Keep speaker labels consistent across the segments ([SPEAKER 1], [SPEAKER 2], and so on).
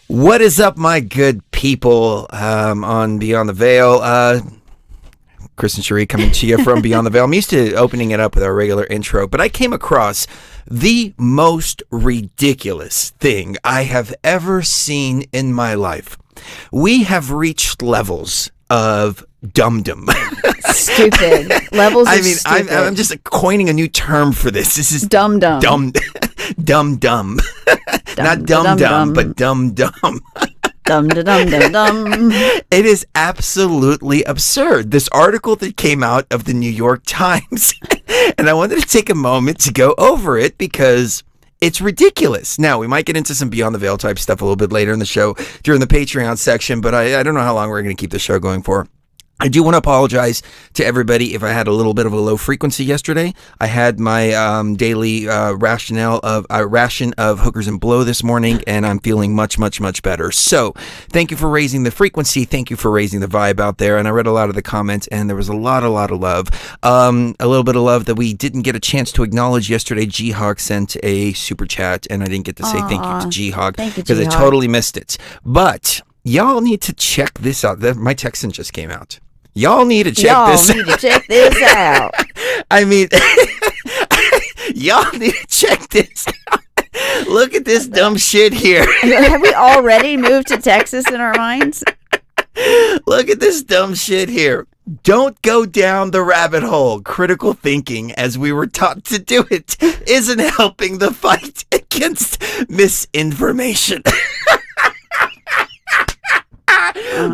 [SPEAKER 1] What is up, my good people, on Beyond the Veil? Chris and Cherie coming to you from Beyond the Veil. I'm used to opening it up with our regular intro, but I came across the most ridiculous thing I have ever seen in my life. We have reached levels of dum-dum.
[SPEAKER 2] Stupid. Levels of stupid.
[SPEAKER 1] I'm just coining a new term for this. This is
[SPEAKER 2] dum-dum.
[SPEAKER 1] Dum-dum. Not dum-dum, but dum-dum.
[SPEAKER 2] Dum-da-dum-dum-dum.
[SPEAKER 1] It is absolutely absurd. This article that came out of the New York Times, and I wanted to take a moment to go over it because it's ridiculous. Now, we might get into some Beyond the Veil type stuff a little bit later in the show during the Patreon section, but I don't know how long we're going to keep the show going for. I do want to apologize to everybody if I had a little bit of a low frequency yesterday. I had my daily ration of hookers and blow this morning, and I'm feeling much better. So thank you for raising the frequency. Thank you for raising the vibe out there. And I read a lot of the comments, and there was a lot of love. A little bit of love that we didn't get a chance to acknowledge yesterday. G-Hog sent a super chat, and I didn't get to say thank you to G-Hog because I totally missed it. But y'all need to check this out. My Texan just came out. Y'all need to check this out. I mean, y'all need to check this out. Look at this dumb shit here.
[SPEAKER 2] Have we already moved to Texas in our minds?
[SPEAKER 1] Look at this dumb shit here. Don't go down the rabbit hole. Critical thinking, as we were taught to do it, isn't helping the fight against misinformation.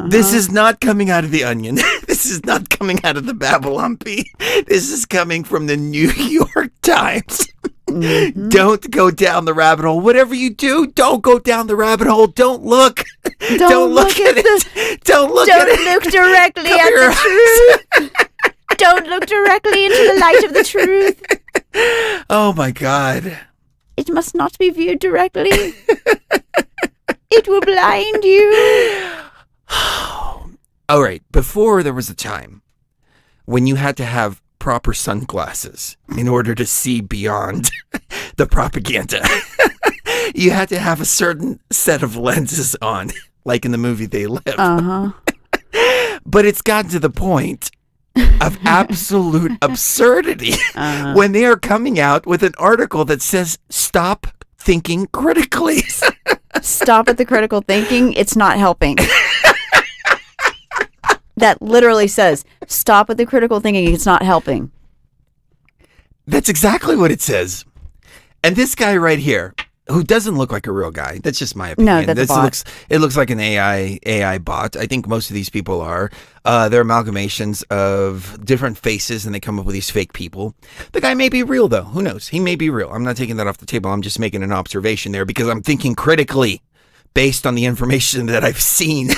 [SPEAKER 1] This is not coming out of the Onion. This is not coming out of the Babylon Bee. This is coming from the New York Times. Mm-hmm. Don't go down the rabbit hole. Whatever you do, don't go down the rabbit hole. Don't look. Don't look at it. Don't look at it.
[SPEAKER 2] Don't look directly at the truth. Don't look directly into the light of the truth.
[SPEAKER 1] Oh my God.
[SPEAKER 2] It must not be viewed directly. It will blind you.
[SPEAKER 1] All right, before there was a time when you had to have proper sunglasses in order to see beyond the propaganda. You had to have a certain set of lenses on, like in the movie They Live.
[SPEAKER 2] Uh-huh.
[SPEAKER 1] But it's gotten to the point of absolute absurdity when they are coming out with an article that says, stop thinking critically.
[SPEAKER 2] Stop at the critical thinking. It's not helping. That literally says, stop with the critical thinking. It's not helping.
[SPEAKER 1] That's exactly what it says. And this guy right here, who doesn't look like a real guy, that's just my opinion.
[SPEAKER 2] No, that's a bot.
[SPEAKER 1] It looks like an AI bot. I think most of these people are. They're amalgamations of different faces, and they come up with these fake people. The guy may be real, though. Who knows? He may be real. I'm not taking that off the table. I'm just making an observation there because I'm thinking critically based on the information that I've seen.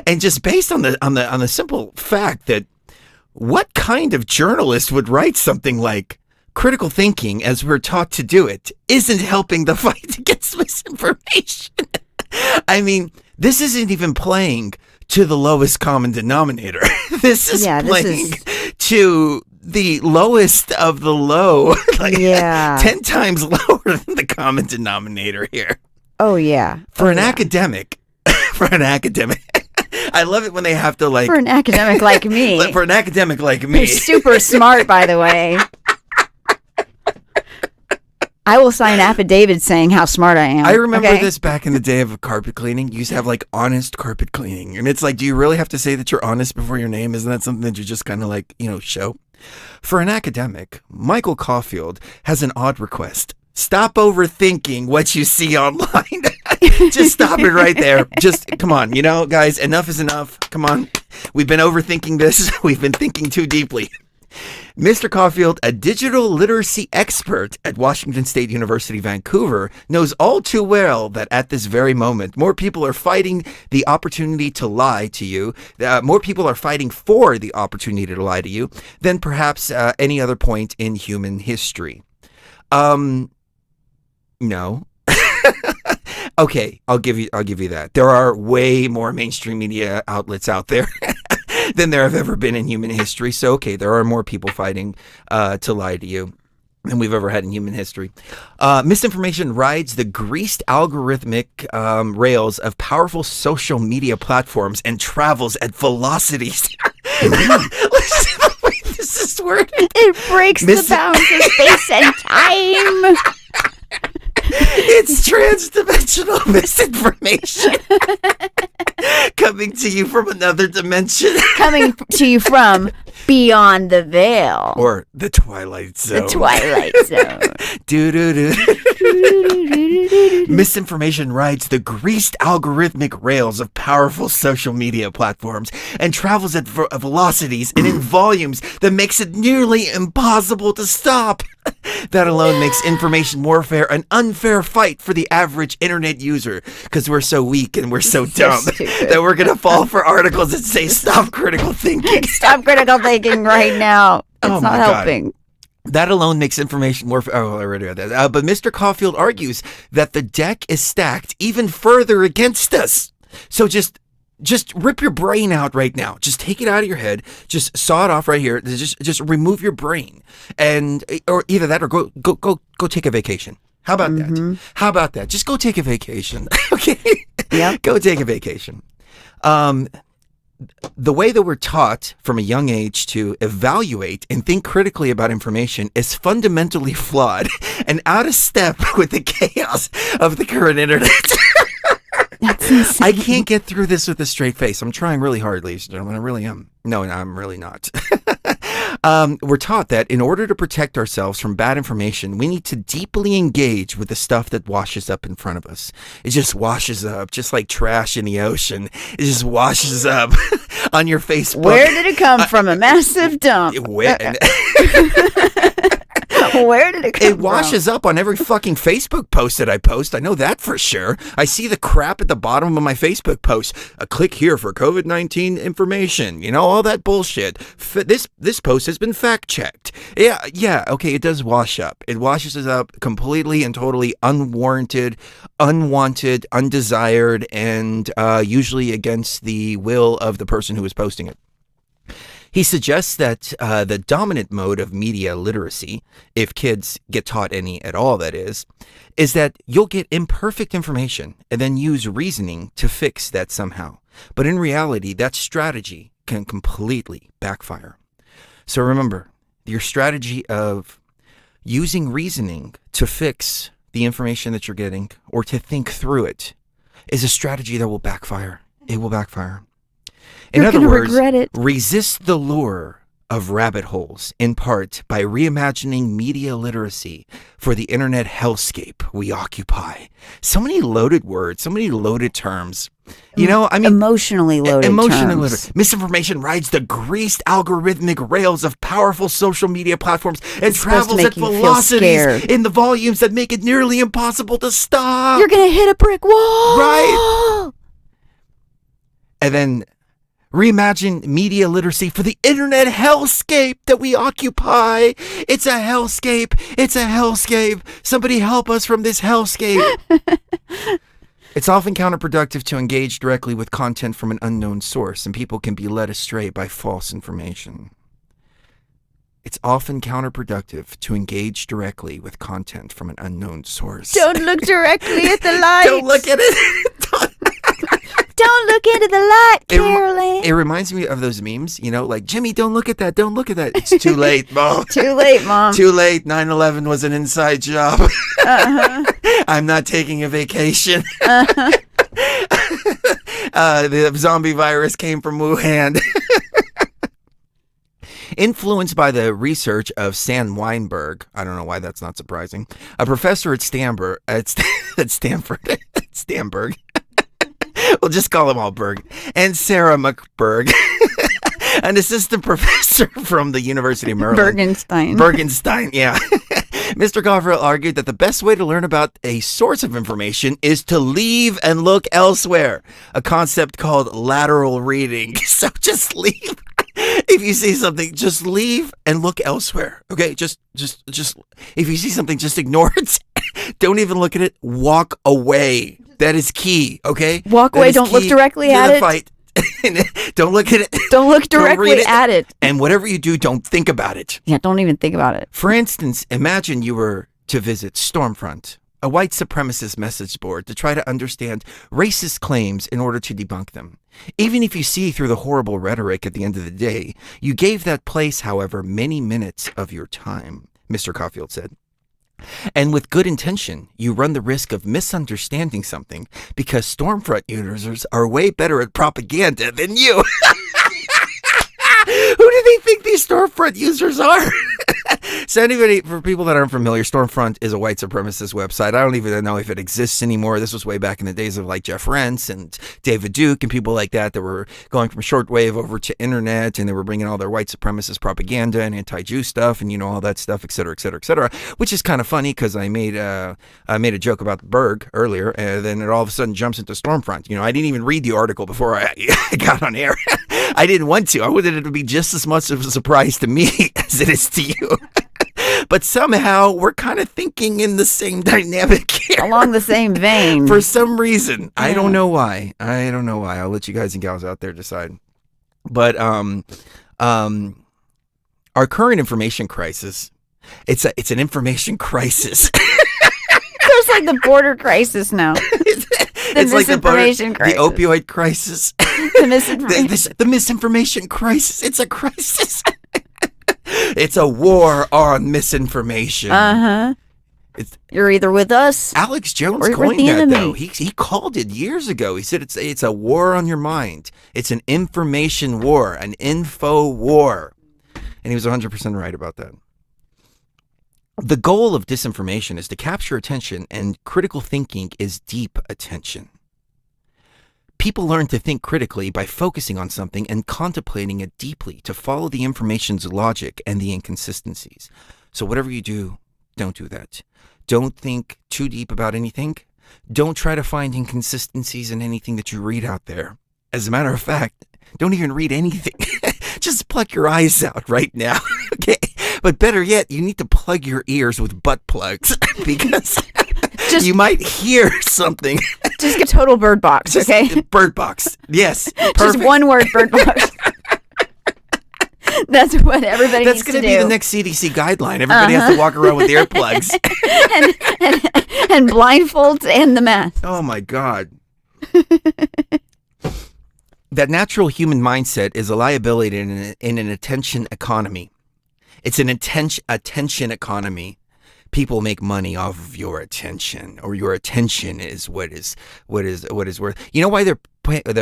[SPEAKER 1] And just based on the simple fact that what kind of journalist would write something like critical thinking, as we're taught to do it, isn't helping the fight against misinformation? I mean, this isn't even playing to the lowest common denominator. This is playing to the lowest of the low, like 10 times lower than the common denominator here.
[SPEAKER 2] Oh, yeah.
[SPEAKER 1] For an academic. I love it when they have to like...
[SPEAKER 2] For an academic like me.
[SPEAKER 1] For an academic like me.
[SPEAKER 2] You're super smart, by the way. I will sign affidavits saying how smart I am.
[SPEAKER 1] I remember this back in the day of carpet cleaning. You used to have like honest carpet cleaning. And it's like, do you really have to say that you're honest before your name? Isn't that something that you just kind of like, show? For an academic, Michael Caulfield has an odd request. Stop overthinking what you see online. Just stop it right there. Just, come on, guys, enough is enough. Come on. We've been overthinking this. We've been thinking too deeply. Mr. Caulfield, a digital literacy expert at Washington State University, Vancouver, knows all too well that at this very moment, more people are fighting the opportunity to lie to you. More people are fighting for the opportunity to lie to you than perhaps any other point in human history. No. Okay, I'll give you that. There are way more mainstream media outlets out there than there have ever been in human history. So, okay, there are more people fighting to lie to you. than we've ever had in human history. Misinformation rides the greased algorithmic rails of powerful social media platforms and travels at velocities. This is word.
[SPEAKER 2] It breaks the bounds of space and time.
[SPEAKER 1] It's transdimensional misinformation coming to you from another dimension.
[SPEAKER 2] Coming to you from beyond the veil.
[SPEAKER 1] Or the Twilight Zone.
[SPEAKER 2] The Twilight Zone.
[SPEAKER 1] Misinformation rides the greased algorithmic rails of powerful social media platforms and travels at velocities and in volumes that makes it nearly impossible to stop. That alone makes information warfare an unfair fight for the average internet user, because we're so weak and we're so dumb that we're going to fall for articles that say stop critical thinking.
[SPEAKER 2] Stop critical thinking right now. It's not helping.
[SPEAKER 1] That alone makes information warfare. Oh, I already read that. But Mr. Caulfield argues that the deck is stacked even further against us. So just rip your brain out right now. Just take it out of your head. Just saw it off right here. Just remove your brain, or either that or go take a vacation. How about that? How about that? Just go take a vacation. Okay.
[SPEAKER 2] Yeah.
[SPEAKER 1] Go take a vacation. The way that we're taught from a young age to evaluate and think critically about information is fundamentally flawed and out of step with the chaos of the current internet.
[SPEAKER 2] That's insane.
[SPEAKER 1] I can't get through this with a straight face. I'm trying really hard, ladies and gentlemen. I really am. No, I'm really not. We're taught that in order to protect ourselves from bad information, we need to deeply engage with the stuff that washes up in front of us. It just washes up, just like trash in the ocean. It just washes up on your Facebook.
[SPEAKER 2] Where did it come from? A massive dump.
[SPEAKER 1] Where did it come from? It washes up on every fucking Facebook post that I post. I know that for sure. I see the crap at the bottom of my Facebook post. Click here for COVID-19 information. You know, all that bullshit. This post has been fact checked. Yeah, okay, it does wash up. It washes us up completely and totally unwarranted, unwanted, undesired, and usually against the will of the person who is posting it. He suggests that the dominant mode of media literacy, if kids get taught any at all, that is that you'll get imperfect information and then use reasoning to fix that somehow. But in reality, that strategy can completely backfire. So remember, your strategy of using reasoning to fix the information that you're getting or to think through it is a strategy that will backfire. It will backfire. In other words, resist the lure of rabbit holes, in part by reimagining media literacy for the internet hellscape we occupy. So many loaded words, so many loaded terms. You know, I mean,
[SPEAKER 2] emotionally loaded terms.
[SPEAKER 1] Misinformation rides the greased algorithmic rails of powerful social media platforms and travels at velocities in the volumes that make it nearly impossible to stop.
[SPEAKER 2] You're going to hit a brick wall.
[SPEAKER 1] Right. And then reimagine media literacy for the internet hellscape that we occupy. It's a hellscape. It's a hellscape. Somebody help us from this hellscape. It's often counterproductive to engage directly with content from an unknown source, and people can be led astray by false information. It's often counterproductive to engage directly with content from an unknown source.
[SPEAKER 2] Don't look directly at the light.
[SPEAKER 1] Don't look at it.
[SPEAKER 2] Don't look into the light, Carolyn.
[SPEAKER 1] It reminds me of those memes, you know, like, Jimmy, don't look at that. Don't look at that. It's too late, Mom.
[SPEAKER 2] Too late, Mom.
[SPEAKER 1] Too late. 9/11 was an inside job.
[SPEAKER 2] Uh-huh.
[SPEAKER 1] I'm not taking a vacation.
[SPEAKER 2] Uh-huh.
[SPEAKER 1] The zombie virus came from Wuhan. Influenced by the research of Stan Weinberg, I don't know why that's not surprising, a professor at Stanford, Stanberg. We'll just call them all Berg. And Sarah McBurg, an assistant professor from the University of Maryland. Bergenstein, yeah. Mr. Caulfield argued that the best way to learn about a source of information is to leave and look elsewhere, a concept called lateral reading. So just leave. If you see something, just leave and look elsewhere. Okay, just if you see something, just ignore it. Don't even look at it. Walk away. That is key, okay?
[SPEAKER 2] Walk away, don't look directly at it.
[SPEAKER 1] Fight. Don't look at it.
[SPEAKER 2] Don't look directly
[SPEAKER 1] read it.
[SPEAKER 2] at it.
[SPEAKER 1] And whatever you do, don't think about it.
[SPEAKER 2] Yeah, don't even think about it.
[SPEAKER 1] For instance, imagine you were to visit Stormfront, a white supremacist message board, to try to understand racist claims in order to debunk them. Even if you see through the horrible rhetoric at the end of the day, you gave that place, however, many minutes of your time, Mr. Caulfield said. And with good intention, you run the risk of misunderstanding something because Stormfront users are way better at propaganda than you. Who do they think these Stormfront users are? So anybody, for people that aren't familiar, Stormfront is a white supremacist website. I don't even know if it exists anymore. This was way back in the days of like Jeff Rentz and David Duke and people like that were going from shortwave over to internet, and they were bringing all their white supremacist propaganda and anti-Jew stuff and, all that stuff, et cetera, et cetera, et cetera, which is kind of funny because I made a joke about Berg earlier, and then it all of a sudden jumps into Stormfront. I didn't even read the article before I got on air. I didn't want to. I wanted it to be just as much of a surprise to me as it is to you. But somehow we're kind of thinking in the same dynamic here.
[SPEAKER 2] Along the same vein.
[SPEAKER 1] For some reason. Yeah. I don't know why. I'll let you guys and gals out there decide. But our current information crisis, it's an information crisis.
[SPEAKER 2] There's like the border crisis now.
[SPEAKER 1] It's like the opioid crisis.
[SPEAKER 2] The misinformation.
[SPEAKER 1] The misinformation crisis. It's a crisis. It's a war on misinformation.
[SPEAKER 2] You're either with us.
[SPEAKER 1] Alex Jones coined that, though. He called it years ago. He said it's a war on your mind. It's an information war, an info war. And he was 100% right about that. The goal of disinformation is to capture attention, and critical thinking is deep attention. People learn to think critically by focusing on something and contemplating it deeply to follow the information's logic and the inconsistencies. So whatever you do, don't do that. Don't think too deep about anything. Don't try to find inconsistencies in anything that you read out there. As a matter of fact, don't even read anything. Just pluck your eyes out right now, okay? But better yet, you need to plug your ears with butt plugs because you might hear something.
[SPEAKER 2] Just a total bird box, okay?
[SPEAKER 1] Bird box, yes. Perfect.
[SPEAKER 2] Just one word, bird box. That's what everybody needs to do. That's
[SPEAKER 1] going to be the next CDC guideline. Everybody has to walk around with earplugs.
[SPEAKER 2] and blindfolds and the mask.
[SPEAKER 1] Oh, my God. That natural human mindset is a liability in an attention economy. It's an attention economy. People make money off of your attention, or your attention is what is worth. You know why they're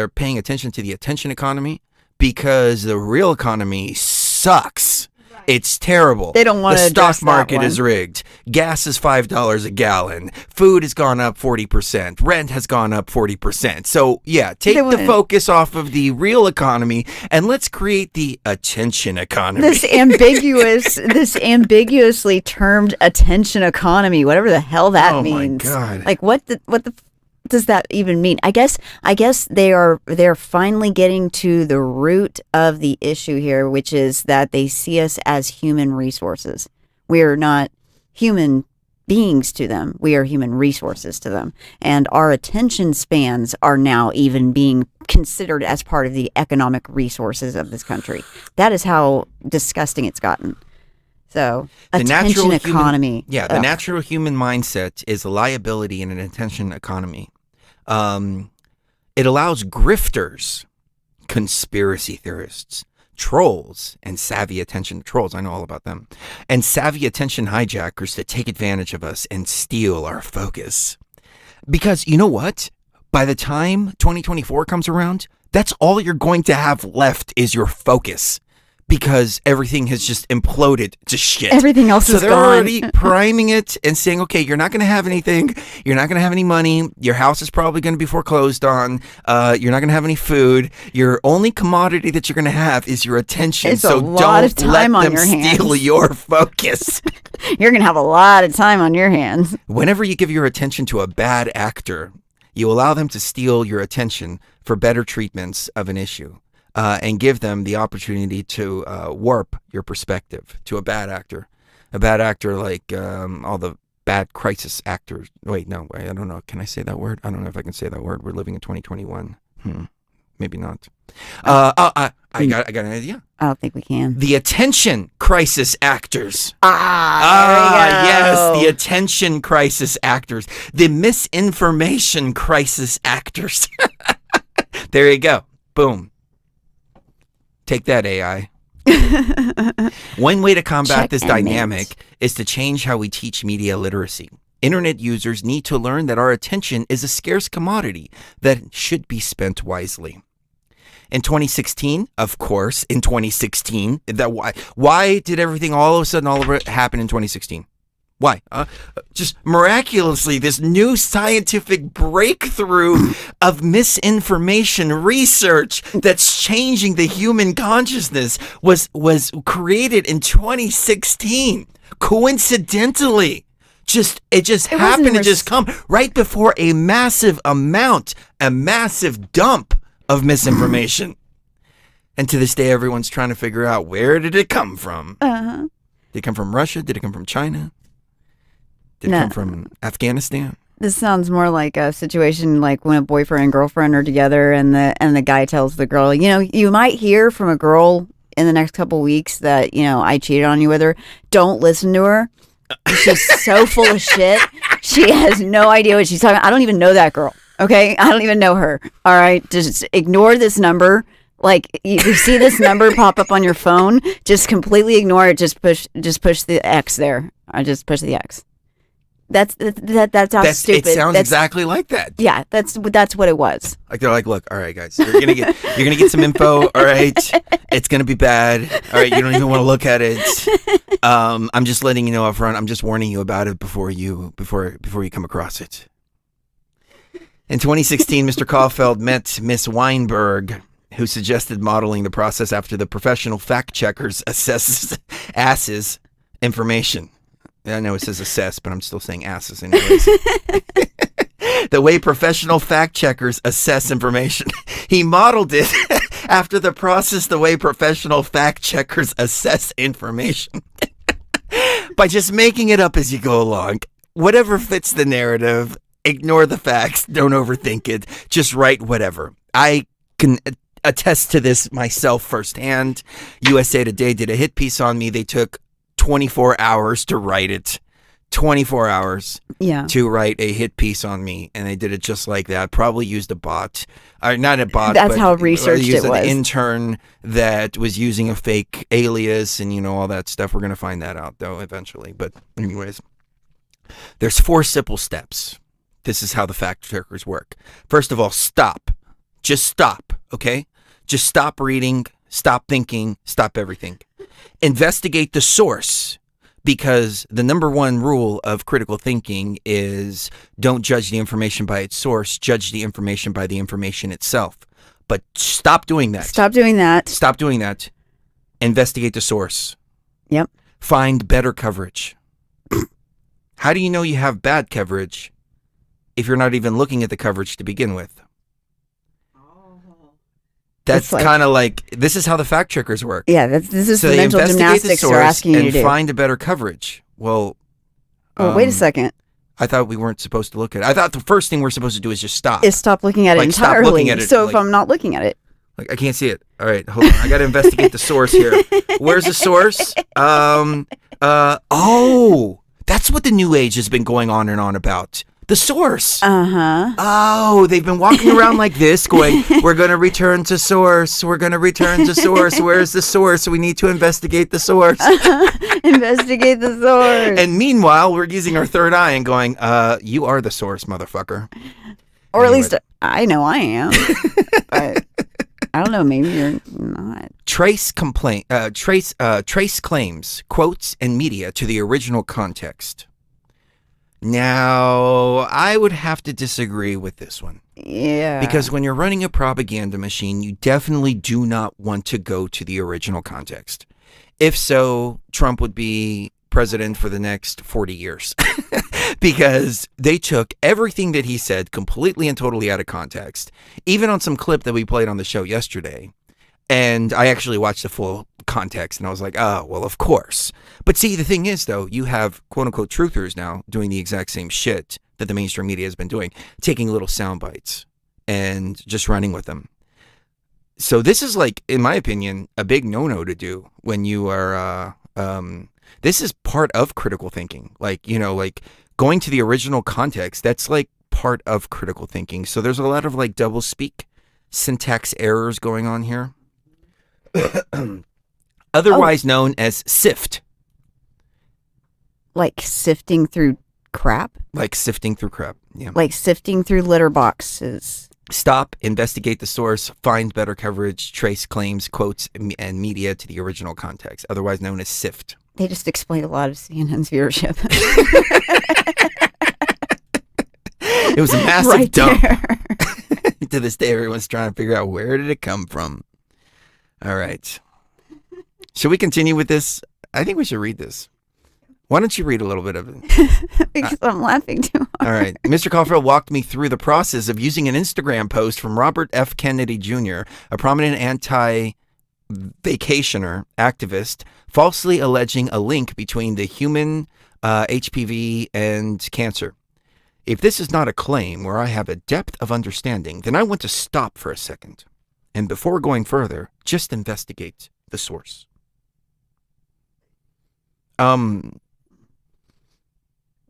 [SPEAKER 1] paying attention to the attention economy? Because the real economy sucks. It's terrible.
[SPEAKER 2] They don't want to.
[SPEAKER 1] The stock market is rigged. Gas is $5 a gallon. Food has gone up 40%. Rent has gone up 40%. So yeah, take the focus off of the real economy and let's create the attention economy.
[SPEAKER 2] This ambiguously termed attention economy, whatever the hell that means.
[SPEAKER 1] Oh my God!
[SPEAKER 2] Like what does that even mean? I guess they're finally getting to the root of the issue here, which is that they see us as human resources. We're not human beings to them. We are human resources to them. And our attention spans are now even being considered as part of the economic resources of this country. That is how disgusting it's gotten. So, attention economy.
[SPEAKER 1] The natural human mindset is a liability in an attention economy. It allows grifters, conspiracy theorists, trolls, and savvy attention trolls, I know all about them, and savvy attention hijackers to take advantage of us and steal our focus. Because you know what? By the time 2024 comes around, that's all you're going to have left is your focus. Because everything has just imploded to shit.
[SPEAKER 2] Everything else is gone.
[SPEAKER 1] So they're already priming it and saying, okay, you're not going to have anything. You're not going to have any money. Your house is probably going to be foreclosed on. You're not going to have any food. Your only commodity that you're going to have is your attention.
[SPEAKER 2] It's
[SPEAKER 1] so don't let them steal your focus.
[SPEAKER 2] You're going to have a lot of time on your hands.
[SPEAKER 1] Whenever you give your attention to a bad actor, you allow them to steal your attention for better treatments of an issue. And give them the opportunity to warp your perspective to a bad actor. A bad actor like all the bad crisis actors. I don't know. Can I say that word? I don't know if I can say that word. We're living in 2021. Maybe not. I got an idea.
[SPEAKER 2] I don't think we can.
[SPEAKER 1] The attention crisis actors.
[SPEAKER 2] There we
[SPEAKER 1] Yes,
[SPEAKER 2] go.
[SPEAKER 1] the attention crisis actors. The misinformation crisis actors. There you go. Boom. Take that, AI. One way to combat this dynamic is to change how we teach media literacy. Internet users need to learn that our attention is a scarce commodity that should be spent wisely. In 2016, of course, why did everything all of a sudden happen in 2016? Why? Just miraculously, this new scientific breakthrough of misinformation research that's changing the human consciousness was created in 2016. Coincidentally. It just happened to just come right before a massive dump of misinformation. And to this day, everyone's trying to figure out, where did it come from? Did it come from Russia? Did it come from China? Did it come from Afghanistan?
[SPEAKER 2] This sounds more like a situation like when a boyfriend and girlfriend are together and the guy tells the girl, you might hear from a girl in the next couple weeks that, I cheated on you with her. Don't listen to her. She's so full of shit. She has no idea what she's talking about. I don't even know that girl. Okay? I don't even know her. All right? Just ignore this number. Like, you see this number pop up on your phone, just completely ignore it. Just push the X there. I just push the X. That's how stupid.
[SPEAKER 1] It sounds exactly like that.
[SPEAKER 2] Yeah, that's what it was.
[SPEAKER 1] Like, they're like, look, all right, guys, you're gonna get some info. All right, it's gonna be bad. All right, you don't even want to look at it. I'm just letting you know up front. I'm just warning you about it before you come across it. In 2016, Mr. Caulfield met Miss Weinberg, who suggested modeling the process after the professional fact checkers asses information. I know it says assess, but I'm still saying asses anyways. The way professional fact checkers assess information. He modeled it after the process the way professional fact checkers assess information. By just making it up as you go along. Whatever fits the narrative, ignore the facts, don't overthink it, just write whatever. I can attest to this myself firsthand. USA Today did a hit piece on me. They took 24 hours to write it. 24 hours to write a hit piece on me, and they did it just like that. Probably used a bot. Not a bot,
[SPEAKER 2] That's how researched it was.
[SPEAKER 1] An intern that was using a fake alias and, all that stuff. We're going to find that out, though, eventually. But anyways, there's 4 simple steps. This is how the fact checkers work. First of all, stop. Just stop, okay? Just stop reading, stop thinking, stop everything. Investigate the source, because the number one rule of critical thinking is don't judge the information by its source, judge the information by the information itself. But stop doing that.
[SPEAKER 2] Stop doing that.
[SPEAKER 1] Stop doing that. Investigate the source.
[SPEAKER 2] Yep.
[SPEAKER 1] Find better coverage. How do you know you have bad coverage if you're not even looking at the coverage to begin with? That's kind of like, this is how the fact checkers work.
[SPEAKER 2] Yeah, this is the mental gymnastics they're asking you to do.
[SPEAKER 1] And find a better coverage. Well,
[SPEAKER 2] wait a second.
[SPEAKER 1] I thought we weren't supposed to look at it. I thought the first thing we're supposed to do is just stop.
[SPEAKER 2] Is stop looking at it entirely.
[SPEAKER 1] Stop looking at it.
[SPEAKER 2] So if I'm not looking at it.
[SPEAKER 1] Like, I can't see it. All right, hold on. I got to investigate the source here. Where's the source? That's what the New Age has been going on and on about. The source.
[SPEAKER 2] Uh-huh.
[SPEAKER 1] Oh, they've been walking around like this going, we're going to return to source. We're going to return to source. Where's the source? We need to investigate the source.
[SPEAKER 2] Investigate the source.
[SPEAKER 1] And meanwhile, we're using our third eye and going, you are the source, motherfucker.
[SPEAKER 2] Or anyway. At least I know I am. But I don't know, maybe you're not. Trace
[SPEAKER 1] claims, quotes, and media to the original context. Now, I would have to disagree with this one.
[SPEAKER 2] Yeah.
[SPEAKER 1] Because when you're running a propaganda machine, you definitely do not want to go to the original context. If so, Trump would be president for the next 40 years. Because they took everything that he said completely and totally out of context. Even on some clip that we played on the show yesterday. And I actually watched the full context and I was like, oh, well, of course. But see, the thing is, though, you have quote unquote truthers now doing the exact same shit that the mainstream media has been doing, taking little sound bites and just running with them. So this is like, in my opinion, a big no-no to do when you are, this is part of critical thinking. Like, like going to the original context, that's like part of critical thinking. So there's a lot of like double speak, syntax errors going on here. Otherwise known as sift.
[SPEAKER 2] Like sifting through crap?
[SPEAKER 1] Like sifting through crap, yeah.
[SPEAKER 2] Like sifting through litter boxes.
[SPEAKER 1] Stop, investigate the source, find better coverage, trace claims, quotes, and media to the original context, otherwise known as sift.
[SPEAKER 2] They just explained a lot of CNN's viewership.
[SPEAKER 1] It was a massive
[SPEAKER 2] right
[SPEAKER 1] dump.
[SPEAKER 2] there.
[SPEAKER 1] To this day, everyone's trying to figure out where did it come from. All right. Should we continue with this? I think we should read this. Why don't you read a little bit of it?
[SPEAKER 2] Because I'm laughing too hard.
[SPEAKER 1] All right. Mr. Caulfield walked me through the process of using an Instagram post from Robert F. Kennedy Jr., a prominent anti-vacationer activist, falsely alleging a link between the human HPV and cancer. If this is not a claim where I have a depth of understanding, then I want to stop for a second. And before going further, just investigate the source.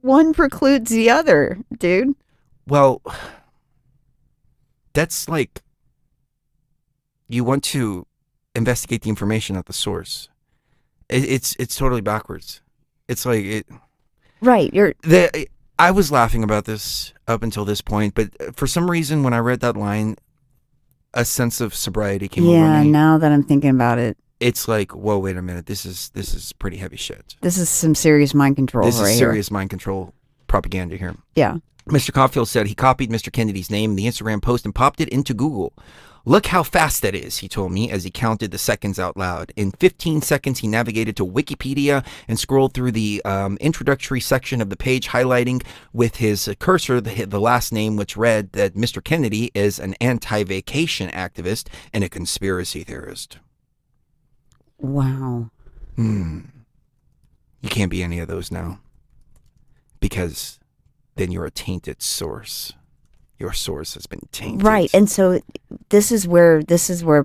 [SPEAKER 2] One precludes the other, dude.
[SPEAKER 1] Well, that's like you want to investigate the information at the source. It's totally backwards. It's like it.
[SPEAKER 2] Right.
[SPEAKER 1] I was laughing about this up until this point, but for some reason, when I read that line, a sense of sobriety came over me.
[SPEAKER 2] Yeah. Now that I'm thinking about it,
[SPEAKER 1] it's like, whoa, wait a minute. This is pretty heavy shit.
[SPEAKER 2] this is some serious mind control.
[SPEAKER 1] This
[SPEAKER 2] right
[SPEAKER 1] is
[SPEAKER 2] here.
[SPEAKER 1] serious mind control propaganda here.
[SPEAKER 2] Yeah.
[SPEAKER 1] Mr. Caulfield said he copied Mr. Kennedy's name in the Instagram post and popped it into Google. Look how fast that is, he told me as he counted the seconds out loud. In 15 seconds, he navigated to Wikipedia and scrolled through the introductory section of the page, highlighting with his cursor the last name, which read that Mr. Kennedy is an anti-vacation activist and a conspiracy theorist.
[SPEAKER 2] Wow.
[SPEAKER 1] You can't be any of those now. Because then you're a tainted source. Your source has been tainted.
[SPEAKER 2] Right. And so this is where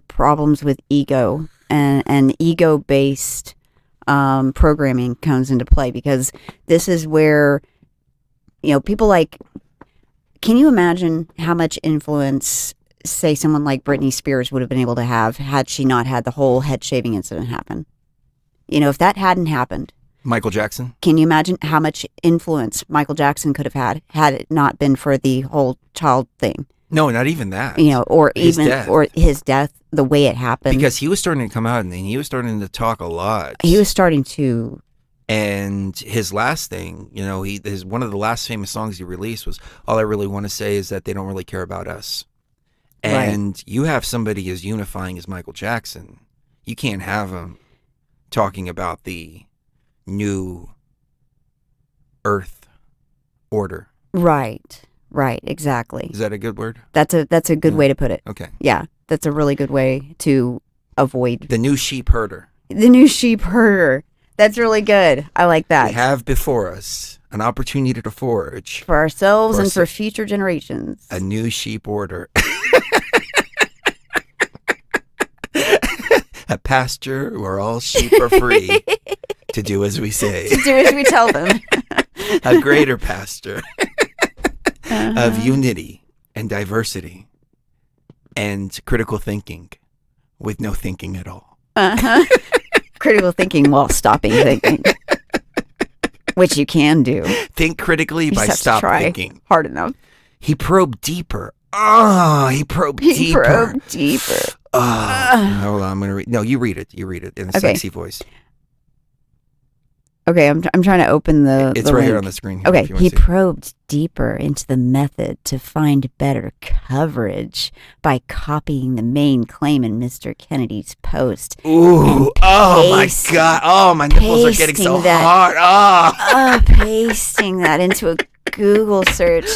[SPEAKER 2] problems with ego and ego-based programming comes into play, because this is where, people like, can you imagine how much influence, say, someone like Britney Spears would have been able to have had she not had the whole head shaving incident happen? If that hadn't happened.
[SPEAKER 1] Michael Jackson?
[SPEAKER 2] Can you imagine how much influence Michael Jackson could have had it not been for the whole child thing?
[SPEAKER 1] No, not even that.
[SPEAKER 2] Or
[SPEAKER 1] his
[SPEAKER 2] even
[SPEAKER 1] death.
[SPEAKER 2] or his death, the way it happened.
[SPEAKER 1] Because he was starting to come out and he was starting to talk a lot.
[SPEAKER 2] He was starting to.
[SPEAKER 1] And his last thing, one of the last famous songs he released was, "All I really want to say is that they don't really care about us." And right. You have somebody as unifying as Michael Jackson. You can't have him talking about the new Earth order. Right, exactly. Is that a good word?
[SPEAKER 2] That's a good way to put it.
[SPEAKER 1] Okay.
[SPEAKER 2] Yeah, that's a really good way to avoid.
[SPEAKER 1] The new sheep herder.
[SPEAKER 2] The new sheep herder. That's really good. I like that.
[SPEAKER 1] We have before us an opportunity to forge.
[SPEAKER 2] For ourselves and for future generations.
[SPEAKER 1] A new sheep order. A pasture where all sheep are free to do as we say.
[SPEAKER 2] To do as we tell them.
[SPEAKER 1] A greater pasture of unity and diversity and critical thinking with no thinking at all.
[SPEAKER 2] Critical thinking while stopping thinking. Which you can do.
[SPEAKER 1] Think critically by stop thinking.
[SPEAKER 2] Hard enough.
[SPEAKER 1] He probed deeper. He probed deeper.
[SPEAKER 2] He probed deeper.
[SPEAKER 1] Hold on, I'm going to read. No, you read it. You read it in a sexy voice.
[SPEAKER 2] Okay, I'm trying to open the
[SPEAKER 1] It's right
[SPEAKER 2] link.
[SPEAKER 1] here on the screen. Here,
[SPEAKER 2] okay, he probed deeper into the method to find better coverage by copying the main claim in Mr. Kennedy's post.
[SPEAKER 1] Ooh, oh my God. Oh, my nipples are getting so hard.
[SPEAKER 2] Pasting that into a Google search.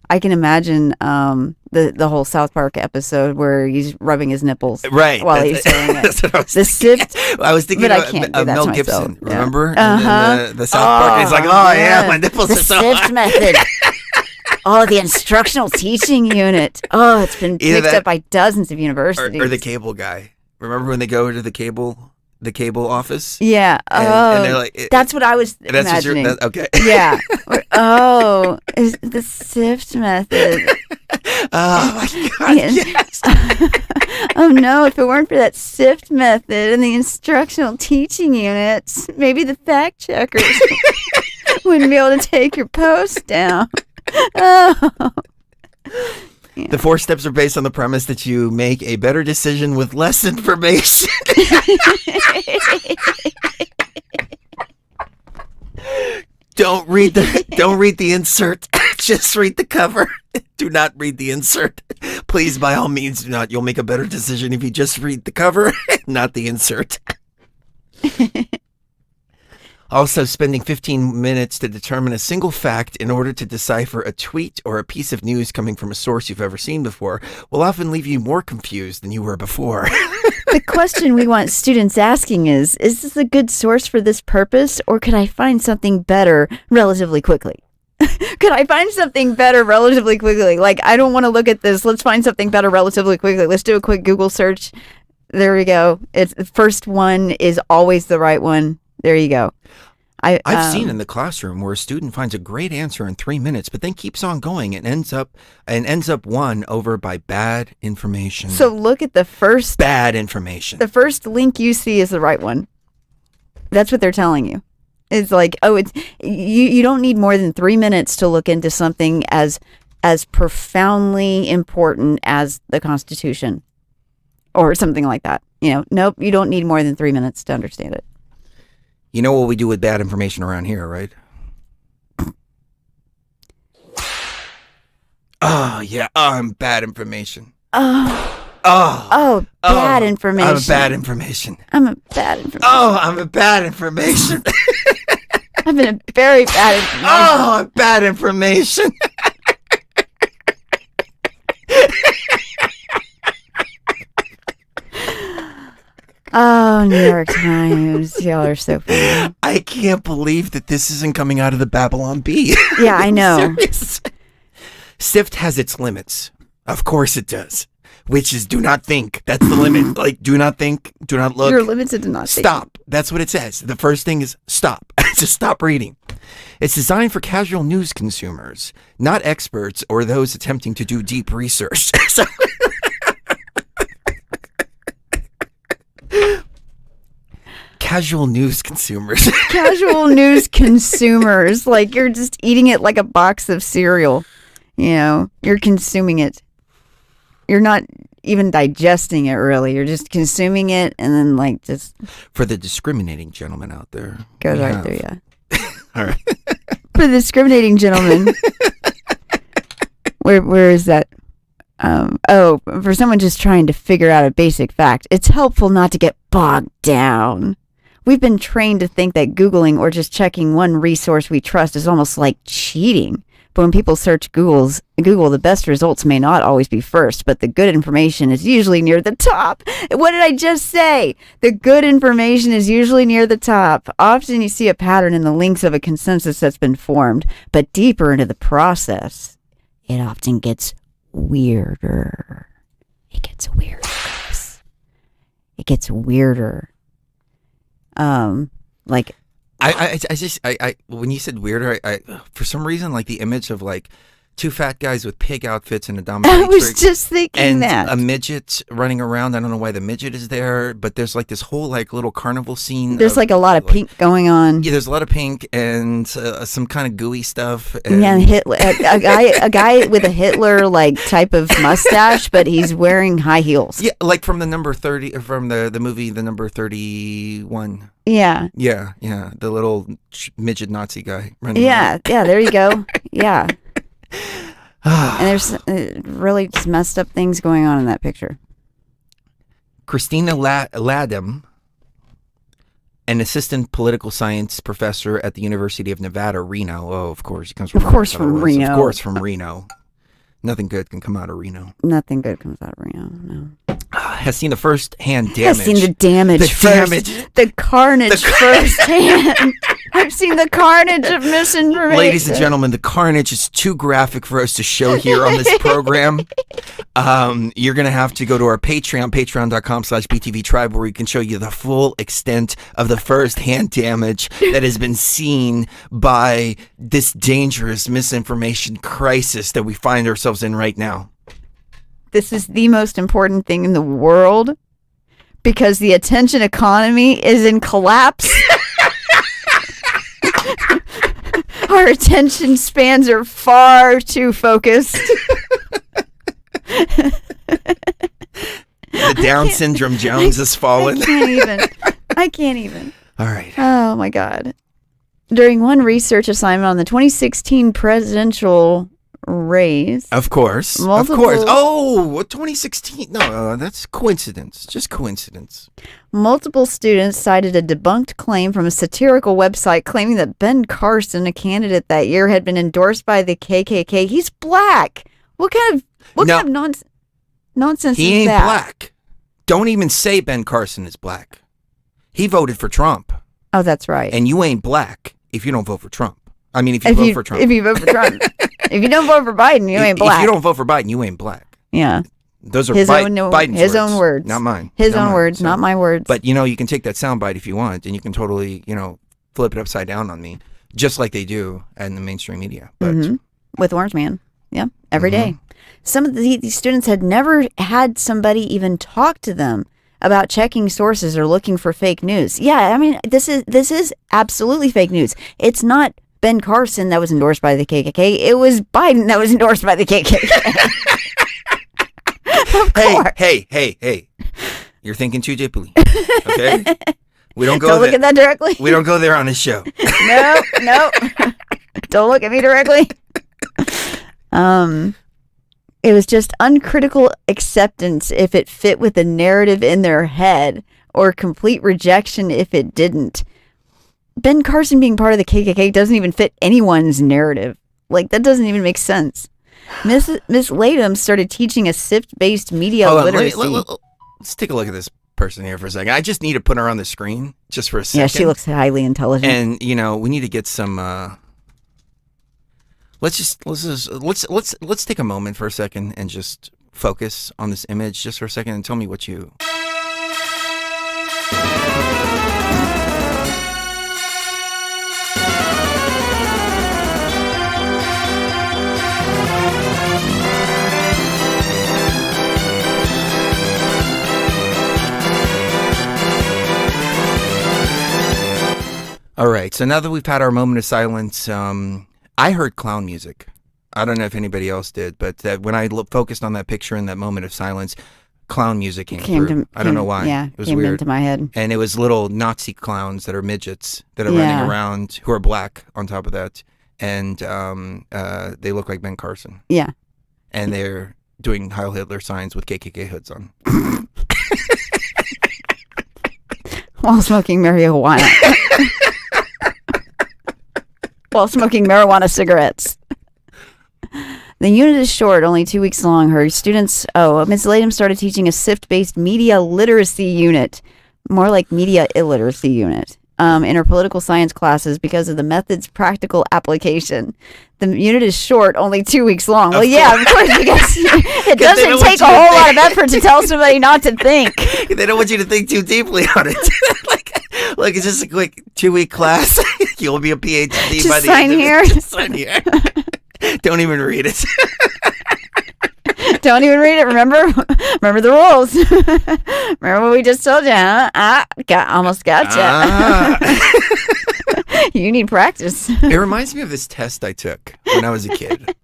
[SPEAKER 2] I can imagine the whole South Park episode where he's rubbing his nipples while he's saying it.
[SPEAKER 1] That's what I was thinking. Of Mel Gibson.
[SPEAKER 2] Yeah.
[SPEAKER 1] Remember? The South Park. He's like, yeah, my nipples are so
[SPEAKER 2] hard. The SIFT method. Oh, the instructional teaching unit. Oh, it's been
[SPEAKER 1] Either
[SPEAKER 2] picked
[SPEAKER 1] that-
[SPEAKER 2] up by dozens of universities.
[SPEAKER 1] Or the cable guy. Remember when they go to the cable office?
[SPEAKER 2] Yeah.
[SPEAKER 1] And they're like,
[SPEAKER 2] that's what I was
[SPEAKER 1] that's
[SPEAKER 2] imagining.
[SPEAKER 1] okay.
[SPEAKER 2] Yeah. Is the SIFT method.
[SPEAKER 1] Oh my God! Yes.
[SPEAKER 2] Oh no, if it weren't for that SIFT method and the instructional teaching units, maybe the fact checkers wouldn't be able to take your post down. Oh. Yeah.
[SPEAKER 1] The 4 steps are based on the premise that you make a better decision with less information. Don't read the insert. Just read the cover. Do not read the insert. Please, by all means, do not. You'll make a better decision if you just read the cover, not the insert. Also, spending 15 minutes to determine a single fact in order to decipher a tweet or a piece of news coming from a source you've ever seen before will often leave you more confused than you were before.
[SPEAKER 2] The question we want students asking is this a good source for this purpose, or could I find something better relatively quickly? Could I find something better relatively quickly? Like, I don't want to look at this. Let's find something better relatively quickly. Let's do a quick Google search. There we go. It's the first one is always the right one. There you go.
[SPEAKER 1] I've seen in the classroom where a student finds a great answer in 3 minutes, but then keeps on going and ends up won over by bad information.
[SPEAKER 2] So look at the first
[SPEAKER 1] bad information.
[SPEAKER 2] The first link you see is the right one. That's what they're telling you. It's like, it's you don't need more than 3 minutes to look into something as profoundly important as the Constitution or something like that. Nope, you don't need more than 3 minutes to understand it.
[SPEAKER 1] You know what we do with bad information around here, right? Oh, yeah. I'm bad information.
[SPEAKER 2] Bad information.
[SPEAKER 1] I'm a bad information.
[SPEAKER 2] I'm a bad information.
[SPEAKER 1] Oh, I'm a bad information.
[SPEAKER 2] I've been a very bad information.
[SPEAKER 1] Oh, I'm bad information.
[SPEAKER 2] Oh, New York Times. Y'all are so funny.
[SPEAKER 1] I can't believe that this isn't coming out of the Babylon Bee.
[SPEAKER 2] Yeah, I know.
[SPEAKER 1] SIFT has its limits. Of course it does. Which is do not think. That's the limit. Like, do not think. Do not look.
[SPEAKER 2] You're limited to not think.
[SPEAKER 1] Stop. That's what it says. The first thing is stop. Just stop reading. It's designed for casual news consumers, not experts or those attempting to do deep research. So casual news consumers.
[SPEAKER 2] Casual news consumers. Like, you're just eating it like a box of cereal. You're consuming it. You're not even digesting it, really. You're just consuming it and then, just...
[SPEAKER 1] For the discriminating gentleman out there.
[SPEAKER 2] Goes right through, yeah.
[SPEAKER 1] All right.
[SPEAKER 2] For the discriminating gentleman. Where is that? For someone just trying to figure out a basic fact, it's helpful not to get bogged down. We've been trained to think that Googling or just checking one resource we trust is almost like cheating. But when people search Google, the best results may not always be first, but the good information is usually near the top. What did I just say? The good information is usually near the top. Often you see a pattern in the links of a consensus that's been formed, but deeper into the process, it often gets weirder. It gets weirder. It gets weirder.
[SPEAKER 1] When you said weirder, I for some reason, the image of two fat guys with pig outfits and a dominatrix.
[SPEAKER 2] I was just thinking that.
[SPEAKER 1] A midget running around. I don't know why the midget is there, but there's this whole little carnival scene.
[SPEAKER 2] There's a lot of pink going on.
[SPEAKER 1] Yeah, there's a lot of pink and some kind of gooey stuff. And
[SPEAKER 2] Hitler, a guy with a Hitler type of mustache, but he's wearing high heels.
[SPEAKER 1] Yeah, from the number 30 from the movie, the number 31.
[SPEAKER 2] Yeah.
[SPEAKER 1] Yeah. The little midget Nazi guy running
[SPEAKER 2] around. Yeah, there you go. Yeah. And there's really just messed up things going on in that picture.
[SPEAKER 1] Christina Ladham, an assistant political science professor at the University of Nevada, Reno. Oh, of course. He comes from
[SPEAKER 2] Reno.
[SPEAKER 1] Of course, from Reno. Nothing good can come out of Reno.
[SPEAKER 2] Nothing good comes out of Reno, no.
[SPEAKER 1] Has seen the first-hand damage.
[SPEAKER 2] Has seen the damage first. The carnage firsthand. I've seen the carnage of misinformation.
[SPEAKER 1] Ladies and gentlemen, the carnage is too graphic for us to show here on this program. You're going to have to go to our Patreon, patreon.com/BTV Tribe, where we can show you the full extent of the first-hand damage that has been seen by this dangerous misinformation crisis that we find ourselves in right now.
[SPEAKER 2] This is the most important thing in the world because the attention economy is in collapse. Our attention spans are far too focused.
[SPEAKER 1] The Down syndrome Jones has fallen.
[SPEAKER 2] I can't even.
[SPEAKER 1] All right.
[SPEAKER 2] Oh, my God. During one research assignment on the 2016 presidential race.
[SPEAKER 1] Of course. Of course. Oh, 2016. No, that's coincidence. Just coincidence.
[SPEAKER 2] Multiple students cited a debunked claim from a satirical website claiming that Ben Carson, a candidate that year, had been endorsed by the KKK. He's black. What kind of nonsense is that?
[SPEAKER 1] He ain't black. Don't even say Ben Carson is black. He voted for Trump.
[SPEAKER 2] Oh, that's right.
[SPEAKER 1] And you ain't black if you don't vote for Trump. I mean, if you vote for Trump.
[SPEAKER 2] If you vote for Trump. If you don't vote for Biden, you ain't black.
[SPEAKER 1] If you don't vote for Biden, you ain't black.
[SPEAKER 2] Yeah.
[SPEAKER 1] Those are
[SPEAKER 2] Biden's
[SPEAKER 1] own
[SPEAKER 2] words.
[SPEAKER 1] Not mine.
[SPEAKER 2] His own words, not my words.
[SPEAKER 1] But, you can take that soundbite if you want, and you can totally, flip it upside down on me, just like they do in the mainstream media. But
[SPEAKER 2] with Orange Man. Yeah, every day. Some of these students had never had somebody even talk to them about checking sources or looking for fake news. Yeah, I mean, this is absolutely fake news. It's not Ben Carson that was endorsed by the KKK. It was Biden that was endorsed by the KKK.
[SPEAKER 1] Hey. You're thinking too deeply. Okay? We don't go
[SPEAKER 2] Don't look at that directly.
[SPEAKER 1] We don't go there on this show.
[SPEAKER 2] No. Don't look at me directly. It was just uncritical acceptance if it fit with the narrative in their head, or complete rejection if it didn't. Ben Carson being part of the KKK doesn't even fit anyone's narrative. Like, that doesn't even make sense. Miss Latham started teaching a SIFT-based media literacy.
[SPEAKER 1] Let's take a look at this person here for a second. I just need to put her on the screen just for a second.
[SPEAKER 2] Yeah, she looks highly intelligent.
[SPEAKER 1] And we need to get some. Let's take a moment for a second and just focus on this image just for a second and tell me what you. All right, so now that we've had our moment of silence, I heard clown music. I don't know if anybody else did, but when I focused on that picture in that moment of silence, clown music came through. I don't know why.
[SPEAKER 2] Yeah,
[SPEAKER 1] it was
[SPEAKER 2] came
[SPEAKER 1] weird.
[SPEAKER 2] Into my head.
[SPEAKER 1] And it was little Nazi clowns that are midgets that are running around, who are black on top of that. And they look like Ben Carson.
[SPEAKER 2] Yeah.
[SPEAKER 1] And they're doing Heil Hitler signs with KKK hoods on.
[SPEAKER 2] While smoking marijuana. While smoking marijuana cigarettes. The unit is short, only 2 weeks long. Her students, Ms. Latham started teaching a SIFT-based media literacy unit, more like media illiteracy unit, in her political science classes because of the method's practical application. The unit is short, only 2 weeks long. Well, yeah, of course, because it doesn't take a whole lot of effort to tell somebody not to think.
[SPEAKER 1] They don't want you to think too deeply on it. Like it's just a quick 2-week class. You'll be a PhD
[SPEAKER 2] just
[SPEAKER 1] by the
[SPEAKER 2] sign
[SPEAKER 1] end
[SPEAKER 2] here.
[SPEAKER 1] of it. Just sign here. Don't even read it.
[SPEAKER 2] Don't even read it. Remember the rules. Remember what we just told you, huh? Almost gotcha. You need practice.
[SPEAKER 1] It reminds me of this test I took when I was a kid.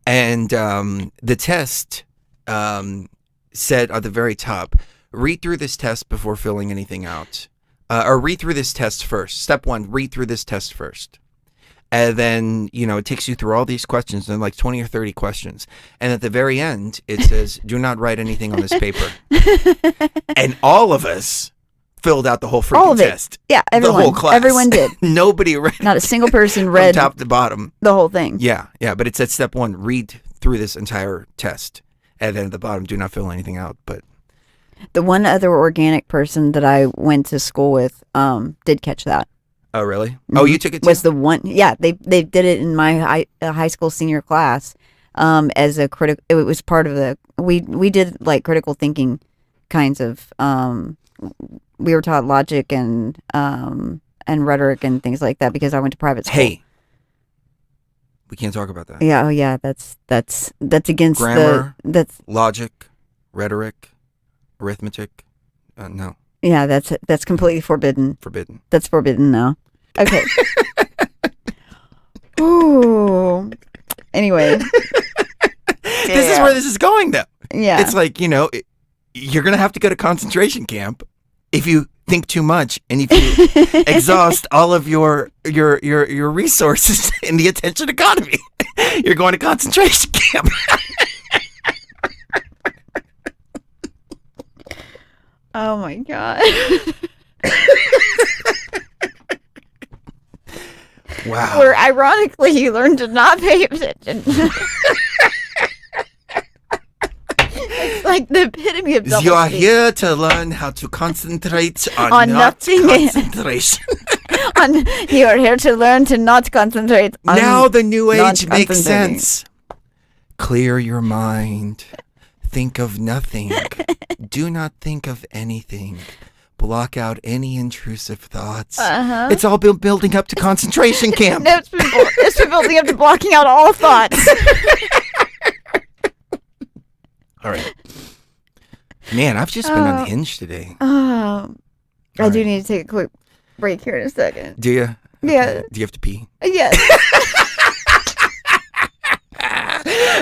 [SPEAKER 1] And the test said at the very top, read through this test before filling anything out. Or read through this test first. Step 1, read through this test first. And then, it takes you through all these questions, and like 20 or 30 questions. And at the very end, it says, do not write anything on this paper. And all of us filled out the whole freaking test.
[SPEAKER 2] Yeah, everyone.
[SPEAKER 1] The whole class.
[SPEAKER 2] Everyone did.
[SPEAKER 1] Nobody read.
[SPEAKER 2] Not a single person read
[SPEAKER 1] from top to bottom.
[SPEAKER 2] The whole thing.
[SPEAKER 1] Yeah. But it said step 1, read through this entire test. And then at the bottom, do not fill anything out. But
[SPEAKER 2] the one other organic person that I went to school with did catch that.
[SPEAKER 1] Oh, really? Oh, you took it too?
[SPEAKER 2] Was the one? Yeah, they did it in my high school senior class. As a critical, it was part of the we did like critical thinking kinds of. We were taught logic and rhetoric and things like that because I went to private school.
[SPEAKER 1] Hey, we can't talk about that.
[SPEAKER 2] Yeah. Oh, yeah. That's against
[SPEAKER 1] grammar.
[SPEAKER 2] That's
[SPEAKER 1] logic, rhetoric, arithmetic. No.
[SPEAKER 2] Yeah, that's completely forbidden.
[SPEAKER 1] Forbidden.
[SPEAKER 2] That's forbidden now. Okay. Ooh. Anyway.
[SPEAKER 1] This is where this is going, though.
[SPEAKER 2] Yeah.
[SPEAKER 1] It's like, you're going to have to go to concentration camp if you think too much and if you exhaust all of your resources in the attention economy. You're going to concentration camp.
[SPEAKER 2] Oh, my God.
[SPEAKER 1] Wow.
[SPEAKER 2] Where ironically you learn to not pay attention. It's like the epitome of double
[SPEAKER 1] You are
[SPEAKER 2] speak.
[SPEAKER 1] here to learn how to concentrate
[SPEAKER 2] On
[SPEAKER 1] not
[SPEAKER 2] nothing.
[SPEAKER 1] concentration.
[SPEAKER 2] You are here to learn to not concentrate on
[SPEAKER 1] Now the new age
[SPEAKER 2] not
[SPEAKER 1] makes
[SPEAKER 2] concentrating.
[SPEAKER 1] sense. Clear your mind. Think of nothing. Do not think of anything. Block out any intrusive thoughts.
[SPEAKER 2] Uh-huh.
[SPEAKER 1] It's all been building up to concentration camp.
[SPEAKER 2] No, it's been building up to blocking out all thoughts.
[SPEAKER 1] All right. Man, I've just been unhinged today.
[SPEAKER 2] I
[SPEAKER 1] All
[SPEAKER 2] do
[SPEAKER 1] right.
[SPEAKER 2] need to take a quick break here in a second.
[SPEAKER 1] Do you?
[SPEAKER 2] Yeah.
[SPEAKER 1] Do you have to pee?
[SPEAKER 2] Yes.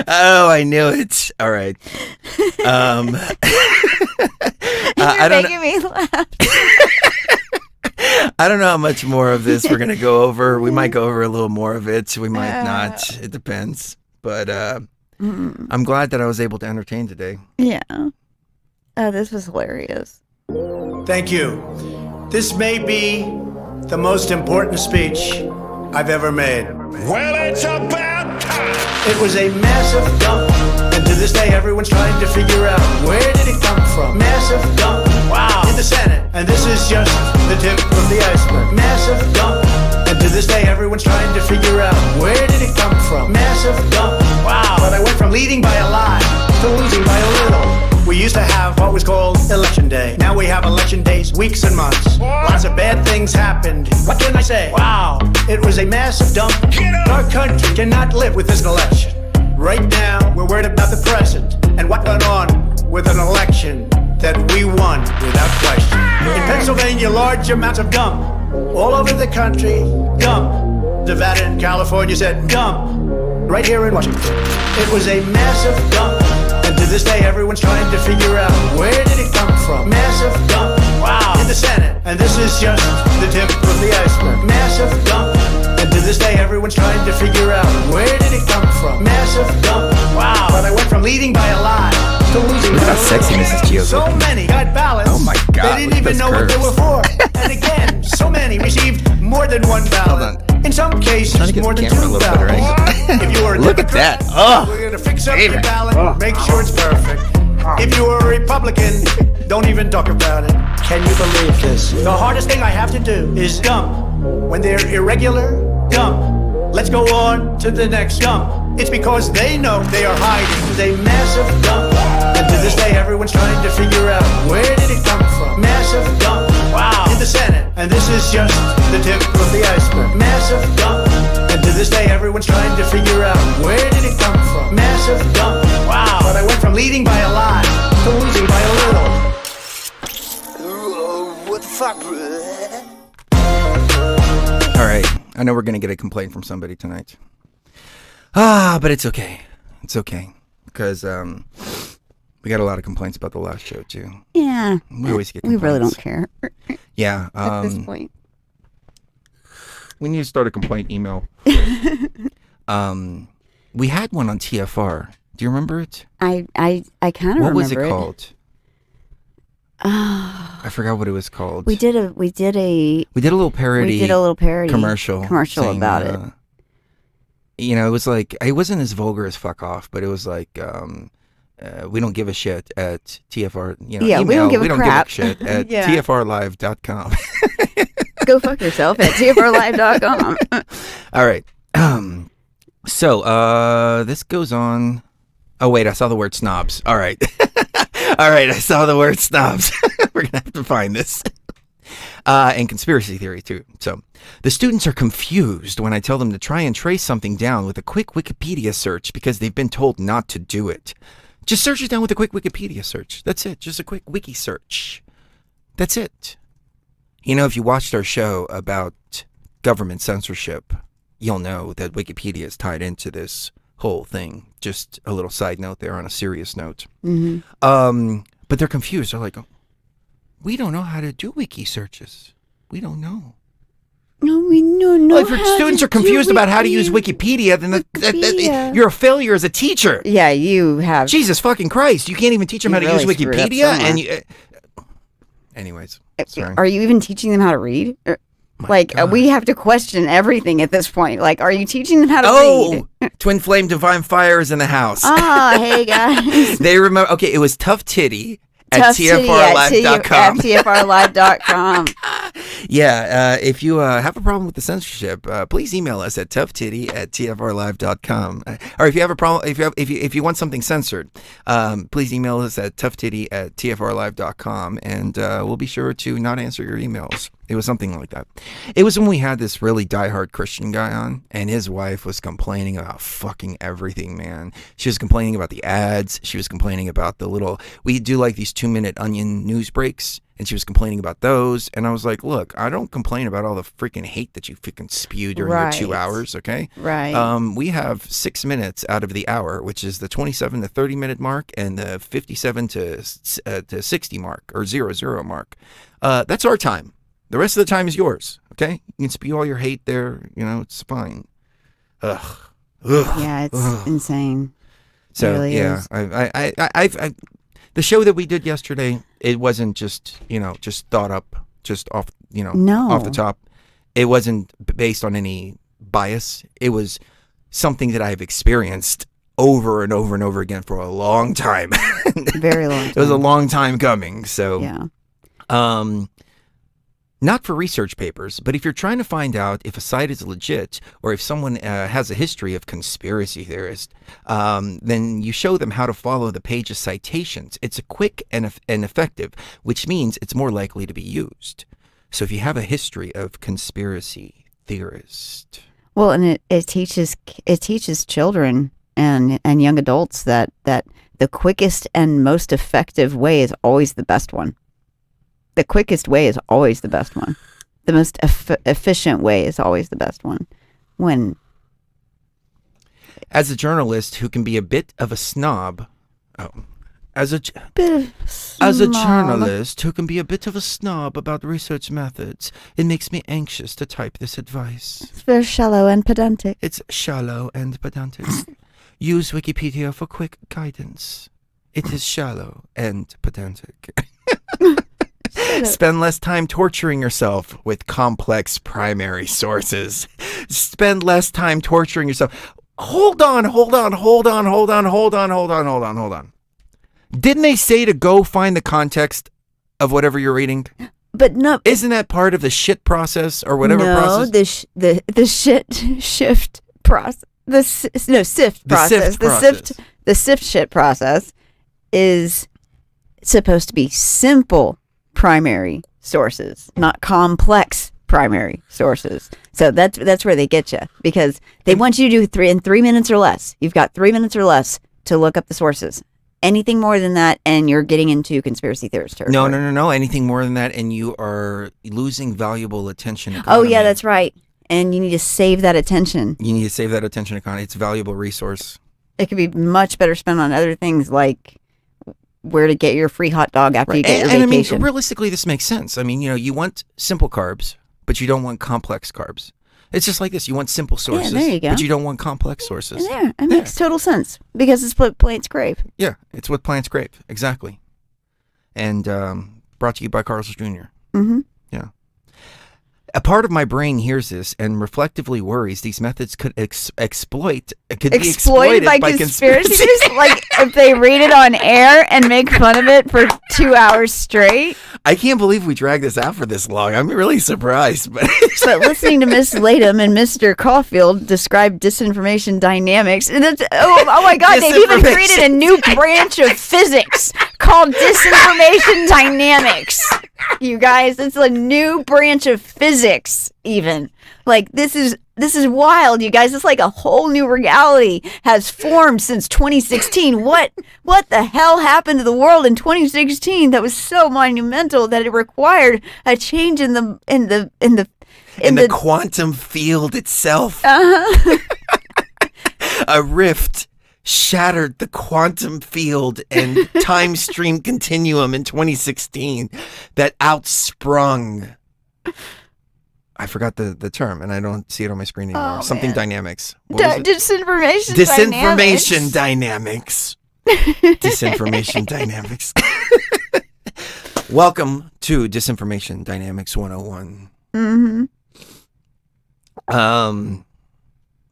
[SPEAKER 1] Oh, I knew it. All right.
[SPEAKER 2] You're making me laugh.
[SPEAKER 1] I don't know how much more of this we're gonna go over. We might go over a little more of it. We might not. It depends. But I'm glad that I was able to entertain today.
[SPEAKER 2] Yeah. Oh, this was hilarious.
[SPEAKER 3] Thank you. This may be the most important speech I've ever made.
[SPEAKER 4] Well, it's about time.
[SPEAKER 3] It was a massive dump, and to this day everyone's trying to figure out where did it come from. Massive dump, wow, in the Senate, and this is just the tip of the iceberg. Massive dump, and to this day everyone's trying to figure out where did it come from. Massive dump, wow, but I went from leading by a lot to losing by a little. We used to have what was called Election Day. Now we have election days, weeks and months. Lots of bad things happened. What can I say? Wow, it was a massive dump. Our country cannot live with this election. Right now, we're worried about the present and what went on with an election that we won without question. In Pennsylvania, large amounts of gum. All over the country, gum. Nevada and California said gum. Right here in Washington. It was a massive dump. And to this day, everyone's trying to figure out where did it come from. Massive dump, wow, in the Senate. And this is just the tip of the iceberg. Massive dump. And to this day, everyone's trying to figure out where did it come from. Massive dump, wow. But I went from leading by a lot to losing by
[SPEAKER 1] Look
[SPEAKER 3] a
[SPEAKER 1] how sexy
[SPEAKER 3] little.
[SPEAKER 1] Mrs. Gio's
[SPEAKER 3] So
[SPEAKER 1] looking.
[SPEAKER 3] many got ballots.
[SPEAKER 1] Oh my God,
[SPEAKER 3] They
[SPEAKER 1] look
[SPEAKER 3] didn't
[SPEAKER 1] at
[SPEAKER 3] even
[SPEAKER 1] those
[SPEAKER 3] know what they
[SPEAKER 1] curves.
[SPEAKER 3] were for. And again, so many received more than one ballot.
[SPEAKER 1] Hold
[SPEAKER 3] In some
[SPEAKER 1] Trying to
[SPEAKER 3] cases,
[SPEAKER 1] get
[SPEAKER 3] more
[SPEAKER 1] the
[SPEAKER 3] than
[SPEAKER 1] camera a
[SPEAKER 3] two
[SPEAKER 1] little better
[SPEAKER 3] ballots. If you were a
[SPEAKER 1] Look at
[SPEAKER 3] Democrat,
[SPEAKER 1] that. Oh,
[SPEAKER 3] we're gonna fix up your
[SPEAKER 1] favorite.
[SPEAKER 3] ballot, make sure it's perfect. If you were a Republican, don't even talk about it. Can you believe this? The hardest thing I have to do is dump. When they're irregular, dump. Let's go on to the next dump. It's because they know they are hiding. They massive dump. And to this day, everyone's trying to figure out where did it come from. Massive dump. Wow. In the Senate. And this is just the tip of the iceberg. Massive dump. And to this day, everyone's trying to figure out where did it come from. Massive dump. Wow. But I went from leading by a lot to losing by a little. What the fuck, bro?
[SPEAKER 1] All right. I know we're going to get a complaint from somebody tonight. But it's okay. It's okay. Because we got a lot of complaints about the last show, too.
[SPEAKER 2] Yeah.
[SPEAKER 1] We always get
[SPEAKER 2] We really
[SPEAKER 1] complaints.
[SPEAKER 2] don't care
[SPEAKER 1] Yeah.
[SPEAKER 2] at this point.
[SPEAKER 1] We need to start a complaint email. We had one on TFR. Do you remember it?
[SPEAKER 2] I kind of remember
[SPEAKER 1] What was it called? I forgot what it was called.
[SPEAKER 2] We did a
[SPEAKER 1] We did a little parody. commercial saying,
[SPEAKER 2] about it.
[SPEAKER 1] It was like, it wasn't as vulgar as fuck off, but it was like, we don't give a shit at TFR.
[SPEAKER 2] Yeah, we don't give a crap.
[SPEAKER 1] shit at
[SPEAKER 2] Yeah.
[SPEAKER 1] tfrlive.com.
[SPEAKER 2] Go fuck yourself at tfrlive.com.
[SPEAKER 1] All right. So this goes on. Oh, wait, I saw the word snobs. All right. All right, I saw the word snobs. We're going to have to find this. And conspiracy theory, too. So the students are confused when I tell them to try and trace something down with a quick Wikipedia search because they've been told not to do it. Just search it down with a quick Wikipedia search. That's it. Just a quick wiki search. That's it. You know, if you watched our show about government censorship, you'll know that Wikipedia is tied into this whole thing. Just a little side note there on a serious note.
[SPEAKER 2] Mm-hmm.
[SPEAKER 1] But they're confused. They're like, we don't know how to do wiki searches. We don't know.
[SPEAKER 2] No, we don't know.
[SPEAKER 1] Well, if your students are confused about how to use Wikipedia, then you're a failure as a teacher.
[SPEAKER 2] Yeah, you have.
[SPEAKER 1] Jesus fucking Christ. You can't even teach them how to use Wikipedia? And you, anyways, sorry.
[SPEAKER 2] Are you even teaching them how to read? We have to question everything at this point. Like, are you teaching them how to read?
[SPEAKER 1] Twin Flame Divine Fire is in the house.
[SPEAKER 2] Hey guys.
[SPEAKER 1] They remember, okay, it was Tough Titty at tfrlive.com.
[SPEAKER 2] At tfrlive.com.
[SPEAKER 1] Yeah, if you have a problem with the censorship, please email us at toughtitty@tfrlive.com. Or if you have a problem, if you want something censored, please email us at toughtitty@tfrlive.com, and we'll be sure to not answer your emails. It was something like that. It was when we had this really diehard Christian guy on, and his wife was complaining about fucking everything, man. She was complaining about the ads. She was complaining about we do like these 2-minute Onion news breaks, and she was complaining about those. And I was like, look, I don't complain about all the freaking hate that you freaking spew during your 2 hours, okay?
[SPEAKER 2] Right.
[SPEAKER 1] We have 6 minutes out of the hour, which is the 27 to 30 minute mark and the 57 to 60 mark, or 00 mark. That's our time. The rest of the time is yours, okay? You can spew all your hate there, it's fine. Ugh.
[SPEAKER 2] Yeah, it's insane.
[SPEAKER 1] So,
[SPEAKER 2] it really is.
[SPEAKER 1] I the show that we did yesterday, it wasn't just, just thought up, just off, off the top. It wasn't based on any bias. It was something that I've experienced over and over and over again for a long time.
[SPEAKER 2] Very long time.
[SPEAKER 1] It was a long time coming, so.
[SPEAKER 2] Yeah.
[SPEAKER 1] Not for research papers, but if you're trying to find out if a site is legit or if someone has a history of conspiracy theorists, then you show them how to follow the page's citations. It's a quick and effective, which means it's more likely to be used. So if you have a history of conspiracy theorists.
[SPEAKER 2] Well, and it teaches children and young adults that the quickest and most effective way is always the best one. The quickest way is always the best one. The most efficient way is always the best one.
[SPEAKER 1] As a journalist who can be a bit of a snob, as a journalist who can be a bit of a snob about research methods, it makes me anxious to type this advice.
[SPEAKER 2] It's very shallow and pedantic.
[SPEAKER 1] It's shallow and pedantic. Use Wikipedia for quick guidance. It is shallow and pedantic. Spend less time torturing yourself with complex primary sources. Spend less time torturing yourself. Hold on. Didn't they say to go find the context of whatever you're reading?
[SPEAKER 2] But no,
[SPEAKER 1] isn't that part of the shit process or whatever process?
[SPEAKER 2] No, the shift process. Sift process. The sift shit process is supposed to be simple primary sources, not complex primary sources. So that's where they get you, because they want you to do in 3 minutes or less. You've got 3 minutes or less to look up the sources. Anything more than that, and you're getting into conspiracy theorist territory.
[SPEAKER 1] No. Anything more than that, and you are losing valuable attention.
[SPEAKER 2] Oh, yeah, that's right. And you need to save that attention.
[SPEAKER 1] It's a valuable resource.
[SPEAKER 2] It could be much better spent on other things like where to get your free hot dog after you get your vacation.
[SPEAKER 1] I mean, realistically, this makes sense. I mean, you want simple carbs, but you don't want complex carbs. It's just like this. You want simple sources,
[SPEAKER 2] there you go.
[SPEAKER 1] But you don't want complex sources.
[SPEAKER 2] Yeah, it makes total sense, because it's what plants crave.
[SPEAKER 1] Yeah, it's what plants crave. Exactly. And brought to you by Carl's Jr.
[SPEAKER 2] Mm-hmm.
[SPEAKER 1] Yeah. A part of my brain hears this and reflectively worries these methods could be exploited by
[SPEAKER 2] conspiracy theorists. Like if they read it on air and make fun of it for 2 hours straight.
[SPEAKER 1] I can't believe we dragged this out for this long. I'm really surprised. But
[SPEAKER 2] listening to Miss Latham and Mr. Caulfield describe disinformation dynamics. And oh my God, they've even created a new branch of physics called disinformation dynamics. You guys, it's a new branch of physics even. Like this is wild, you guys. It's like a whole new reality has formed since 2016. What the hell happened to the world in 2016 that was so monumental that it required a change in the
[SPEAKER 1] quantum field itself? A rift shattered the quantum field and time stream continuum in 2016 that outsprung. I forgot the term, and I don't see it on my screen anymore. Something dynamics.
[SPEAKER 2] Disinformation
[SPEAKER 1] dynamics. Disinformation dynamics. Welcome to Disinformation Dynamics 101.
[SPEAKER 2] Mm-hmm.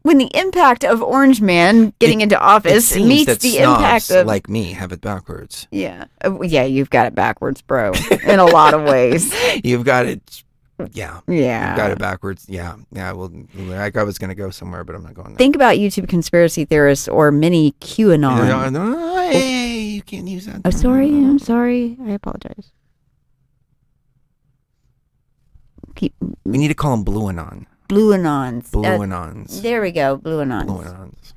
[SPEAKER 2] When the impact of Orange Man getting into office meets the impact of
[SPEAKER 1] like me have it backwards.
[SPEAKER 2] Yeah, you've got it backwards, bro. In a lot of ways,
[SPEAKER 1] you've got it. Yeah.
[SPEAKER 2] You've
[SPEAKER 1] got it backwards. Yeah. Well, like I was going to go somewhere, but I'm not going there.
[SPEAKER 2] Think about YouTube conspiracy theorists or mini QAnon.
[SPEAKER 1] No, hey, you can't use that.
[SPEAKER 2] Oh, sorry. I'm sorry. I apologize.
[SPEAKER 1] We need to call them Blue Anons.
[SPEAKER 2] Blue Anons. There we go. Blue Anons.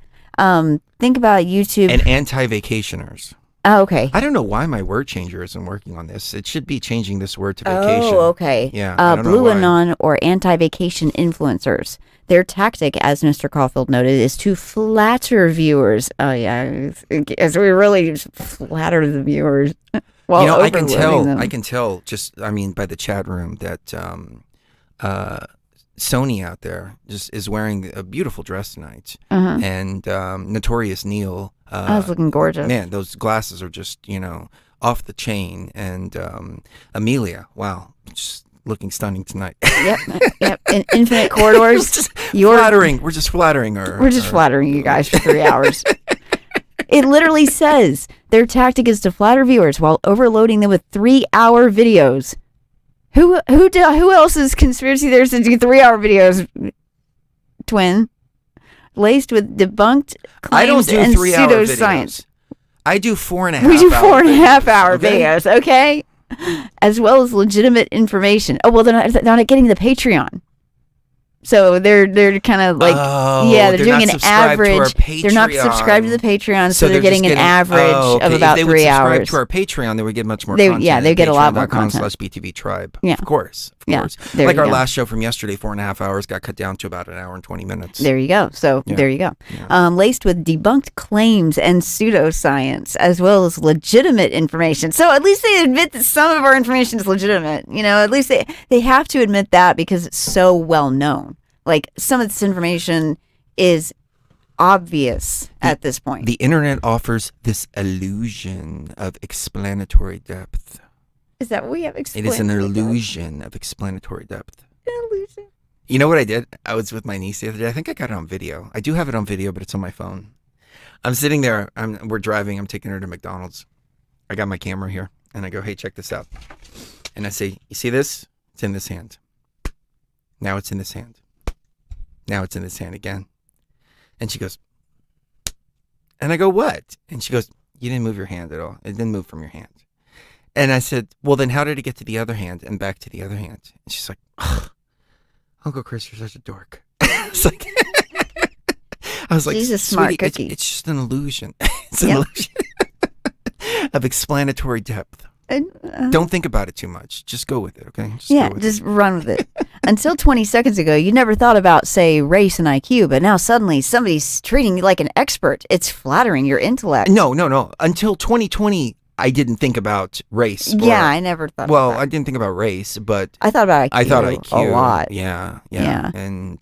[SPEAKER 2] Think about YouTube.
[SPEAKER 1] And anti-vacationers.
[SPEAKER 2] Oh, okay.
[SPEAKER 1] I don't know why my word changer isn't working on this. It should be changing this word to vacation.
[SPEAKER 2] Oh, okay.
[SPEAKER 1] Yeah.
[SPEAKER 2] Blue Anon or anti-vacation influencers. Their tactic, as Mr. Caulfield noted, is to flatter viewers. Oh, yeah. As we really flatter the viewers. While
[SPEAKER 1] I can tell just, by the chat room that Sony out there just is wearing a beautiful dress tonight. And Notorious Neil.
[SPEAKER 2] I was looking gorgeous.
[SPEAKER 1] Man, those glasses are just, off the chain. And Amelia, wow, just looking stunning tonight.
[SPEAKER 2] Yep. In Infinite Corridors.
[SPEAKER 1] We're just flattering her.
[SPEAKER 2] We're just flattering you guys for 3 hours. It literally says their tactic is to flatter viewers while overloading them with 3-hour videos. Who else's conspiracy there's to do 3-hour videos? Twin. Laced with debunked claims and pseudoscience.
[SPEAKER 1] I do 4.5
[SPEAKER 2] We do 4.5-hour videos, okay? As well as legitimate information. Oh, well, they're not getting the Patreon. So they're kind of like, they're doing an average. They're not subscribed to the Patreon, so they're getting an average of about 3 hours. If they would subscribe
[SPEAKER 1] to our Patreon, they would get much more content.
[SPEAKER 2] Yeah, they get a lot more content.
[SPEAKER 1] /BTV Tribe.
[SPEAKER 2] Yeah.
[SPEAKER 1] Of course. Like our last show from yesterday, 4.5 hours got cut down to about 1 hour and 20 minutes.
[SPEAKER 2] There you go. So there you go. Yeah. Laced with debunked claims and pseudoscience, as well as legitimate information. So at least they admit that some of our information is legitimate. At least they have to admit that because it's so well known. Like some of this information is obvious at this point.
[SPEAKER 1] The internet offers this illusion of explanatory depth.
[SPEAKER 2] Is that what we have?
[SPEAKER 1] It is an illusion of explanatory depth.
[SPEAKER 2] An illusion.
[SPEAKER 1] You know what I did? I was with my niece the other day. I think I got it on video. I do have it on video, but it's on my phone. I'm sitting there. We're driving. I'm taking her to McDonald's. I got my camera here, and I go, "Hey, check this out." And I say, "You see this? It's in this hand. Now it's in this hand. Now it's in this hand again." And she goes, and I go, "What?" And she goes, "You didn't move your hand at all. It didn't move from your hand." And I said, "Well, then how did it get to the other hand and back to the other hand?" And she's like, "Uncle Chris, you're such a dork." It's like, I was like,
[SPEAKER 2] she's a smart
[SPEAKER 1] sweetie,
[SPEAKER 2] cookie.
[SPEAKER 1] It's just an illusion. It's an illusion of explanatory depth. Don't think about it too much. Just go with it, okay?
[SPEAKER 2] Just run with it. Until 20 seconds ago, you never thought about, say, race and IQ, but now suddenly somebody's treating you like an expert. It's flattering your intellect.
[SPEAKER 1] No. Until 2020, I didn't think about race.
[SPEAKER 2] I never thought about that.
[SPEAKER 1] I didn't think about race, but
[SPEAKER 2] I thought about IQ.
[SPEAKER 1] I thought IQ
[SPEAKER 2] a lot.
[SPEAKER 1] Yeah. And,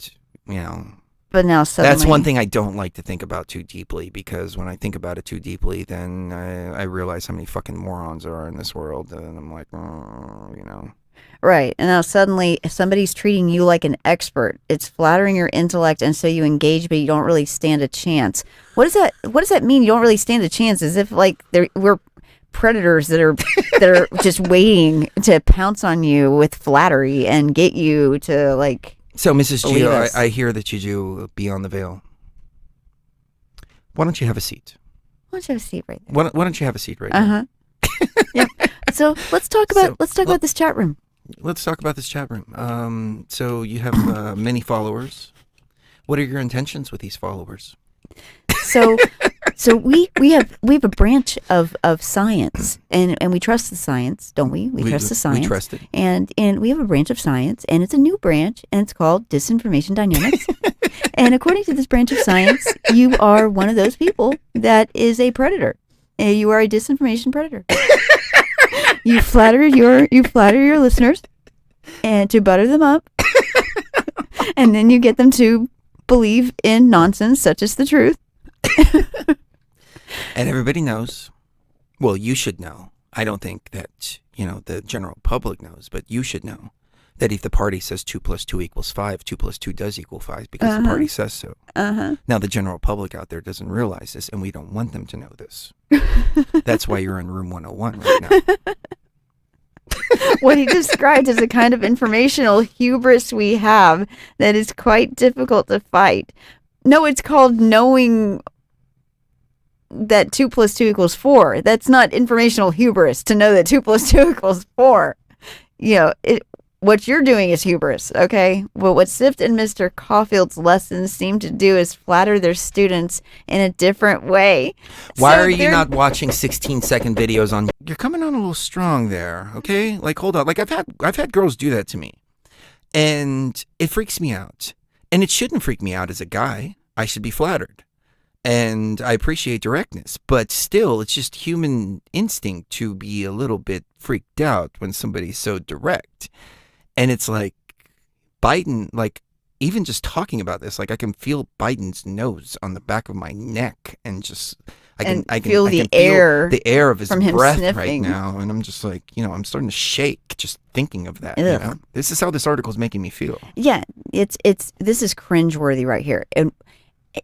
[SPEAKER 2] But now suddenly...
[SPEAKER 1] That's one thing I don't like to think about too deeply, because when I think about it too deeply, then I realize how many fucking morons there are in this world, and I'm like,
[SPEAKER 2] Right. And now suddenly somebody's treating you like an expert. It's flattering your intellect, and so you engage, but you don't really stand a chance. What does that mean? You don't really stand a chance? As if like we're predators that are just waiting to pounce on you with flattery and get you to like.
[SPEAKER 1] So, Mrs.
[SPEAKER 2] believe
[SPEAKER 1] Gio,
[SPEAKER 2] us.
[SPEAKER 1] I hear that you do Beyond the Veil. Why don't you have a seat?
[SPEAKER 2] Why don't you have a seat right there?
[SPEAKER 1] Why don't you have a seat right now?
[SPEAKER 2] Yeah. So let's talk about this chat room.
[SPEAKER 1] Let's talk about this chat room. So you have many followers. What are your intentions with these followers?
[SPEAKER 2] So we have a branch of science, and we trust the science, don't we? We trust the science.
[SPEAKER 1] We trust it.
[SPEAKER 2] And we have a branch of science, and it's a new branch, and it's called disinformation dynamics. And according to this branch of science, you are one of those people that is a predator. You are a disinformation predator. You flatter your listeners and to butter them up, and then you get them to believe in nonsense such as the truth.
[SPEAKER 1] And everybody knows. Well, you should know. I don't think that the general public knows, but you should know that if the party says 2 + 2 = 5, 2 + 2 does equal 5 because the party says so. Now the general public out there doesn't realize this, and we don't want them to know this. That's why you're in room 101 right now.
[SPEAKER 2] What he described as a kind of informational hubris we have that is quite difficult to fight. No, it's called knowing that 2 + 2 = 4. That's not informational hubris to know that 2 + 2 = 4. What you're doing is hubris, okay? Well, what Sift and Mr. Caulfield's lessons seem to do is flatter their students in a different way.
[SPEAKER 1] Why are you not watching 16-second videos on? You're coming on a little strong there, okay? Like, hold on. Like, I've had girls do that to me, and it freaks me out. And it shouldn't freak me out as a guy. I should be flattered, and I appreciate directness, but still, it's just human instinct to be a little bit freaked out when somebody's so direct. And it's like Biden, like even just talking about this, like I can feel Biden's nose on the back of my neck, and just I can
[SPEAKER 2] feel the air
[SPEAKER 1] of his
[SPEAKER 2] from him
[SPEAKER 1] breath
[SPEAKER 2] sniffing.
[SPEAKER 1] right now, and I'm just like, I'm starting to shake just thinking of that.
[SPEAKER 2] Ugh.
[SPEAKER 1] This is how this article is making me feel.
[SPEAKER 2] Yeah, this is cringeworthy right here. And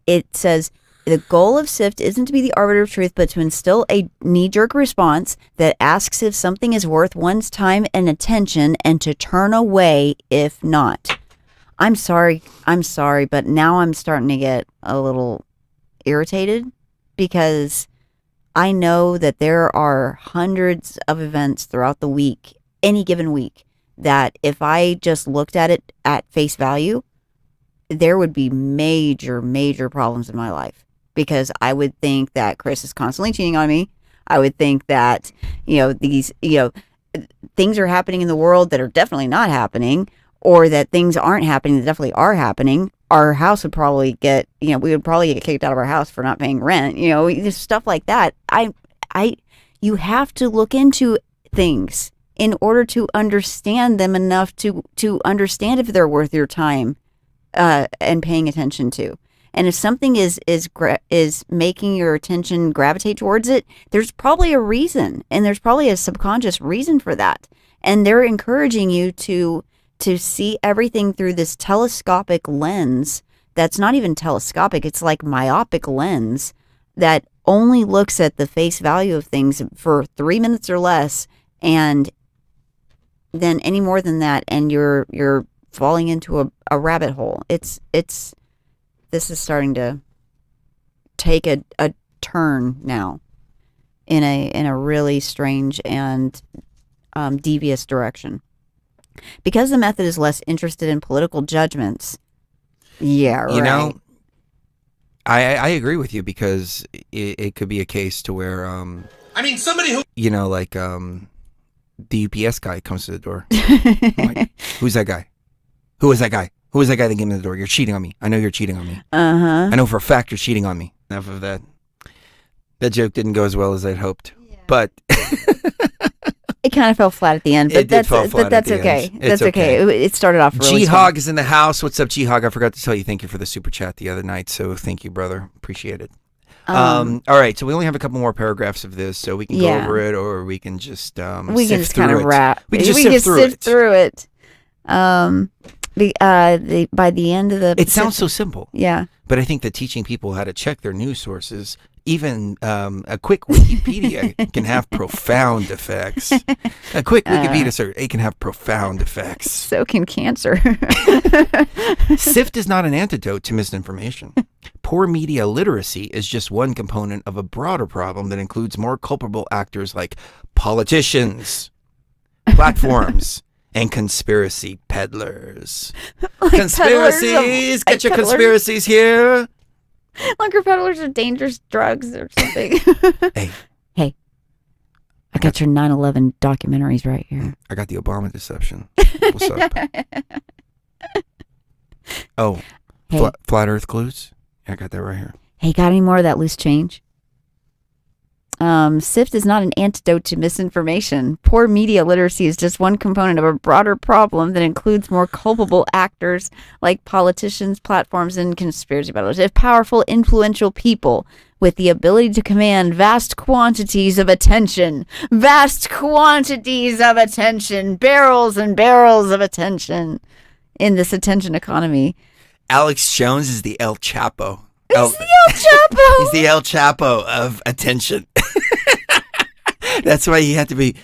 [SPEAKER 2] it says the goal of SIFT isn't to be the arbiter of truth, but to instill a knee-jerk response that asks if something is worth one's time and attention, and to turn away if not. I'm sorry, but now I'm starting to get a little irritated, because I know that there are hundreds of events throughout the week, any given week, that if I just looked at it at face value, there would be major, major problems in my life. Because I would think that Chris is constantly cheating on me. I would think that, these, things are happening in the world that are definitely not happening, or that things aren't happening that definitely are happening. Our house would probably get, we would probably get kicked out of our house for not paying rent. Just stuff like that. You have to look into things in order to understand them enough to understand if they're worth your time and paying attention to. And if something is making your attention gravitate towards it, there's probably a reason, and there's probably a subconscious reason for that. And they're encouraging you to see everything through this telescopic lens that's not even telescopic. It's like myopic lens that only looks at the face value of things for 3 minutes or less, and then any more than that, and you're falling into a rabbit hole. This is starting to take a turn now in a really strange and devious direction. Because the method is less interested in political judgments. Yeah, right.
[SPEAKER 1] I agree with you, because it could be a case to where
[SPEAKER 4] somebody who
[SPEAKER 1] the UPS guy comes to the door. I'm like, who's that guy? Who is that guy? Who is that guy that came to the door? You're cheating on me. I know you're cheating on me. I know for a fact you're cheating on me. Enough of that. That joke didn't go as well as I'd hoped. Yeah. But
[SPEAKER 2] it kind of fell flat at the end. But that's okay. That's okay. It started off really
[SPEAKER 1] G-Hog is in the house. What's up, G-Hog? I forgot to tell you thank you for the super chat the other night. So thank you, brother. Appreciate it. All right, so we only have a couple more paragraphs of this, so we can go
[SPEAKER 2] Yeah.
[SPEAKER 1] over it, or we can just
[SPEAKER 2] we can just kind of wrap.
[SPEAKER 1] We can just sift through it.
[SPEAKER 2] By the end of the,
[SPEAKER 1] It sounds so simple,
[SPEAKER 2] yeah.
[SPEAKER 1] but I think that teaching people how to check their news sources, even a quick Wikipedia, can have profound effects. A quick Wikipedia search, it can have profound effects.
[SPEAKER 2] So can cancer.
[SPEAKER 1] SIFT is not an antidote to misinformation. Poor media literacy is just one component of a broader problem that includes more culpable actors like politicians, platforms, and conspiracy peddlers. Conspiracies! Get your conspiracies here!
[SPEAKER 2] Like your peddlers are dangerous drugs or something. Hey. I got your 9/11 documentaries right here.
[SPEAKER 1] I got the Obama deception. What's up? Oh,
[SPEAKER 2] Hey.
[SPEAKER 1] flat Earth clues? Yeah, I got that right here.
[SPEAKER 2] Hey, got any more of that loose change? SIFT is not an antidote to misinformation. Poor media literacy is just one component of a broader problem that includes more culpable actors like politicians, platforms, and conspiracy peddlers. If powerful, influential people with the ability to command vast quantities of attention, barrels and barrels of attention in this attention economy.
[SPEAKER 1] Alex Jones is the El Chapo.
[SPEAKER 2] He's the El Chapo.
[SPEAKER 1] He's the El Chapo of attention. That's why he had to be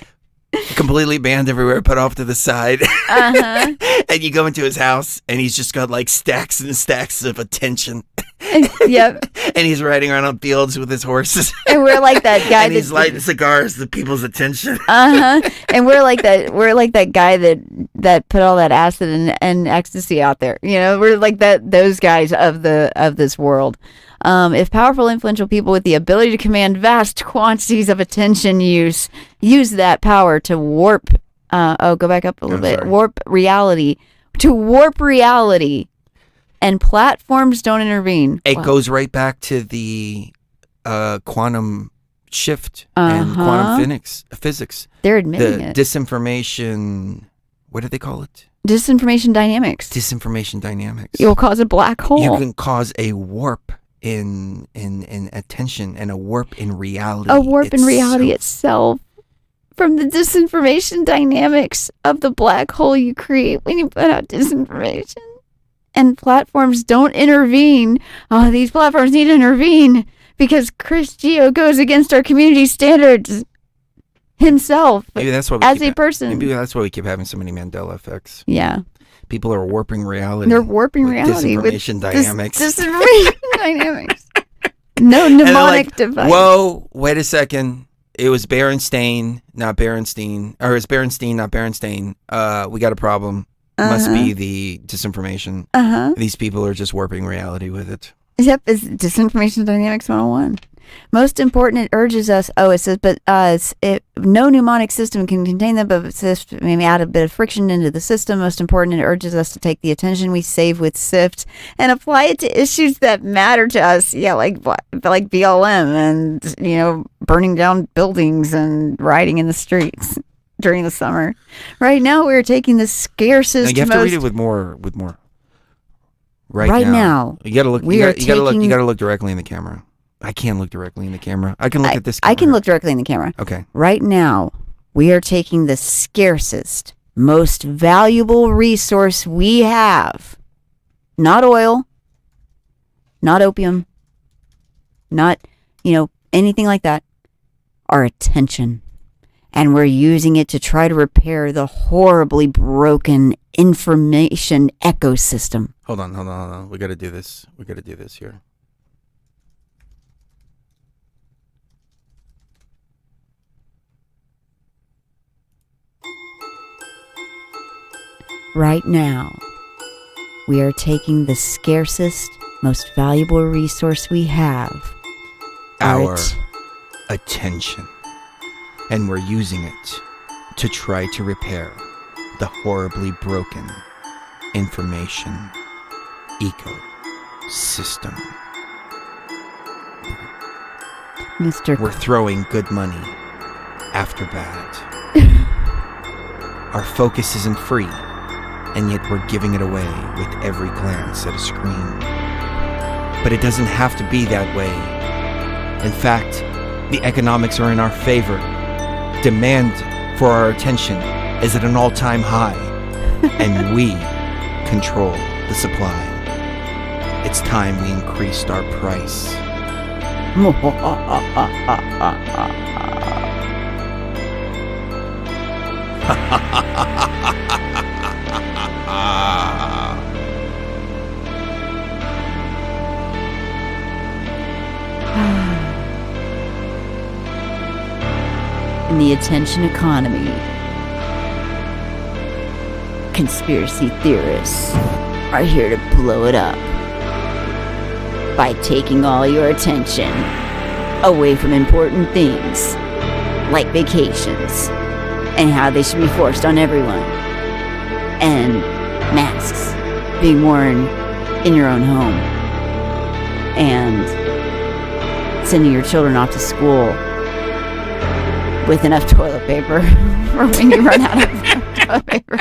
[SPEAKER 1] completely banned everywhere, put off to the side.
[SPEAKER 2] Uh-huh.
[SPEAKER 1] And you go into his house, and he's just got like stacks and stacks of attention.
[SPEAKER 2] Yep.
[SPEAKER 1] And he's riding around on fields with his horses.
[SPEAKER 2] And we're like that guy
[SPEAKER 1] and he's lighting cigars to people's attention.
[SPEAKER 2] Uh-huh. And we're like that guy that put all that acid and ecstasy out there. You know, we're like those guys of this world. If powerful, influential people with the ability to command vast quantities of attention use that power to warp go back up a little bit.
[SPEAKER 1] Sorry.
[SPEAKER 2] Warp reality. And platforms don't intervene.
[SPEAKER 1] It goes right back to the quantum shift and quantum physics.
[SPEAKER 2] They're admitting it.
[SPEAKER 1] Disinformation, what do they call it?
[SPEAKER 2] Disinformation dynamics.
[SPEAKER 1] Disinformation dynamics.
[SPEAKER 2] You'll cause a black hole.
[SPEAKER 1] You can cause a warp in attention and a warp in reality.
[SPEAKER 2] A warp in reality itself. From the disinformation dynamics of the black hole you create when you put out disinformation. And platforms don't intervene. Oh, these platforms need to intervene because Chris Geo goes against our community standards himself.
[SPEAKER 1] Maybe that's why
[SPEAKER 2] as a person.
[SPEAKER 1] Maybe that's why we keep having so many Mandela effects.
[SPEAKER 2] Yeah.
[SPEAKER 1] People are warping reality.
[SPEAKER 2] They're warping reality with
[SPEAKER 1] disinformation dynamics.
[SPEAKER 2] Disinformation dynamics. No mnemonic device.
[SPEAKER 1] Whoa, wait a second. It was Berenstain, not Berenstein. Or it's Berenstein, not Berenstain. We got a problem. Must be the disinformation. These people are just warping reality with it.
[SPEAKER 2] Yep, it's Disinformation Dynamics 101. Most important, it urges us, it says, but no mnemonic system can contain them, but SIFT may add a bit of friction into the system. Most important, it urges us to take the attention we save with SIFT and apply it to issues that matter to us. Yeah, like BLM and, burning down buildings and rioting in the streets during the summer. Right now, we're taking the scarcest.
[SPEAKER 1] Now you have to read it with more. Right now, you gotta look. You gotta look directly in the camera. I can't look directly in the camera. I can look at this camera.
[SPEAKER 2] I can look directly in the camera.
[SPEAKER 1] Okay.
[SPEAKER 2] Right now, we are taking the scarcest, most valuable resource we have. Not oil, not opium, not, anything like that. Our attention. And we're using it to try to repair the horribly broken information ecosystem.
[SPEAKER 1] Hold on. We got to do this. Here.
[SPEAKER 2] Right now, we are taking the scarcest, most valuable resource we have.
[SPEAKER 1] Our attention. And we're using it to try to repair the horribly broken information ecosystem. We're throwing good money after bad. Our focus isn't free, and yet we're giving it away with every glance at a screen. But it doesn't have to be that way. In fact, the economics are in our favor. Demand for our attention is at an all-time high, and we control the supply. It's time we increased our price.
[SPEAKER 2] In the attention economy, conspiracy theorists are here to blow it up by taking all your attention away from important things like vacations and how they should be forced on everyone, and masks being worn in your own home, and sending your children off to school with enough toilet paper for when you run out of toilet paper.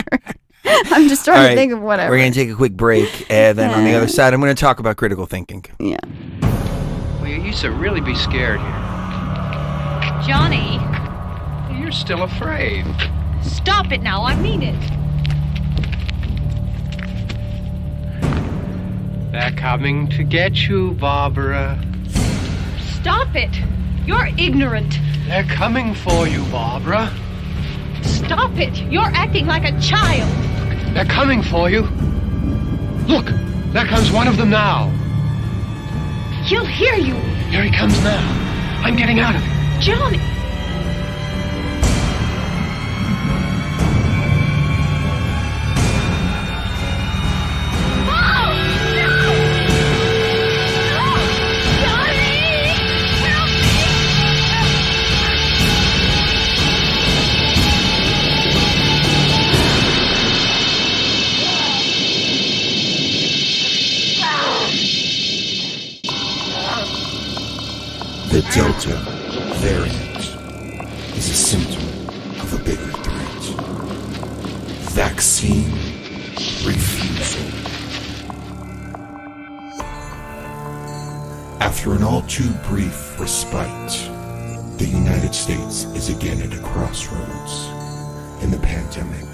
[SPEAKER 2] I'm just trying to think of whatever.
[SPEAKER 1] We're going to take a quick break, and then on the other side, I'm going to talk about critical thinking.
[SPEAKER 2] Yeah.
[SPEAKER 5] Well, you used to really be scared here.
[SPEAKER 6] Johnny,
[SPEAKER 5] You're still afraid.
[SPEAKER 6] stop it now. I mean it.
[SPEAKER 5] They're coming to get you, Barbara.
[SPEAKER 6] Stop it. You're ignorant.
[SPEAKER 5] They're coming for you, Barbara.
[SPEAKER 6] Stop it. You're acting like a child.
[SPEAKER 5] They're coming for you. Look, there comes one of them now.
[SPEAKER 6] He'll hear you.
[SPEAKER 5] Here he comes now. I'm getting out of here.
[SPEAKER 6] Johnny. Oh, no! No! Johnny! Help me!
[SPEAKER 7] The Delta variant is a symptom of a bigger threat. Vaccine refusal. After an all too brief respite, the United States is again at a crossroads in the pandemic.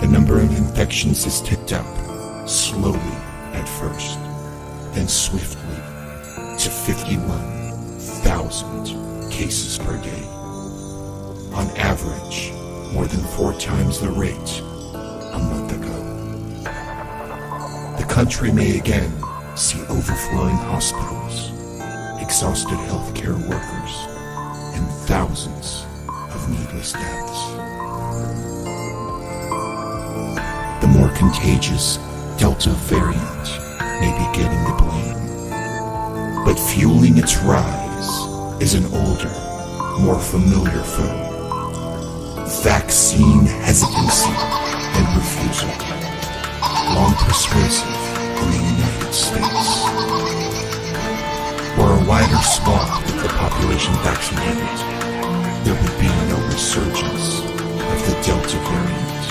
[SPEAKER 7] The number of infections has ticked up, slowly at first, then swiftly to 51,000 cases per day. On average, more than 4 times the rate a month ago. The country may again see overflowing hospitals, exhausted healthcare workers, and thousands of needless deaths. The more contagious Delta variant may be getting the blame, but fueling its rise is an older, more familiar foe. Vaccine hesitancy and refusal, long persuasive in the United States. Were a wider swath of the population vaccinated, there would be no resurgence of the Delta variant,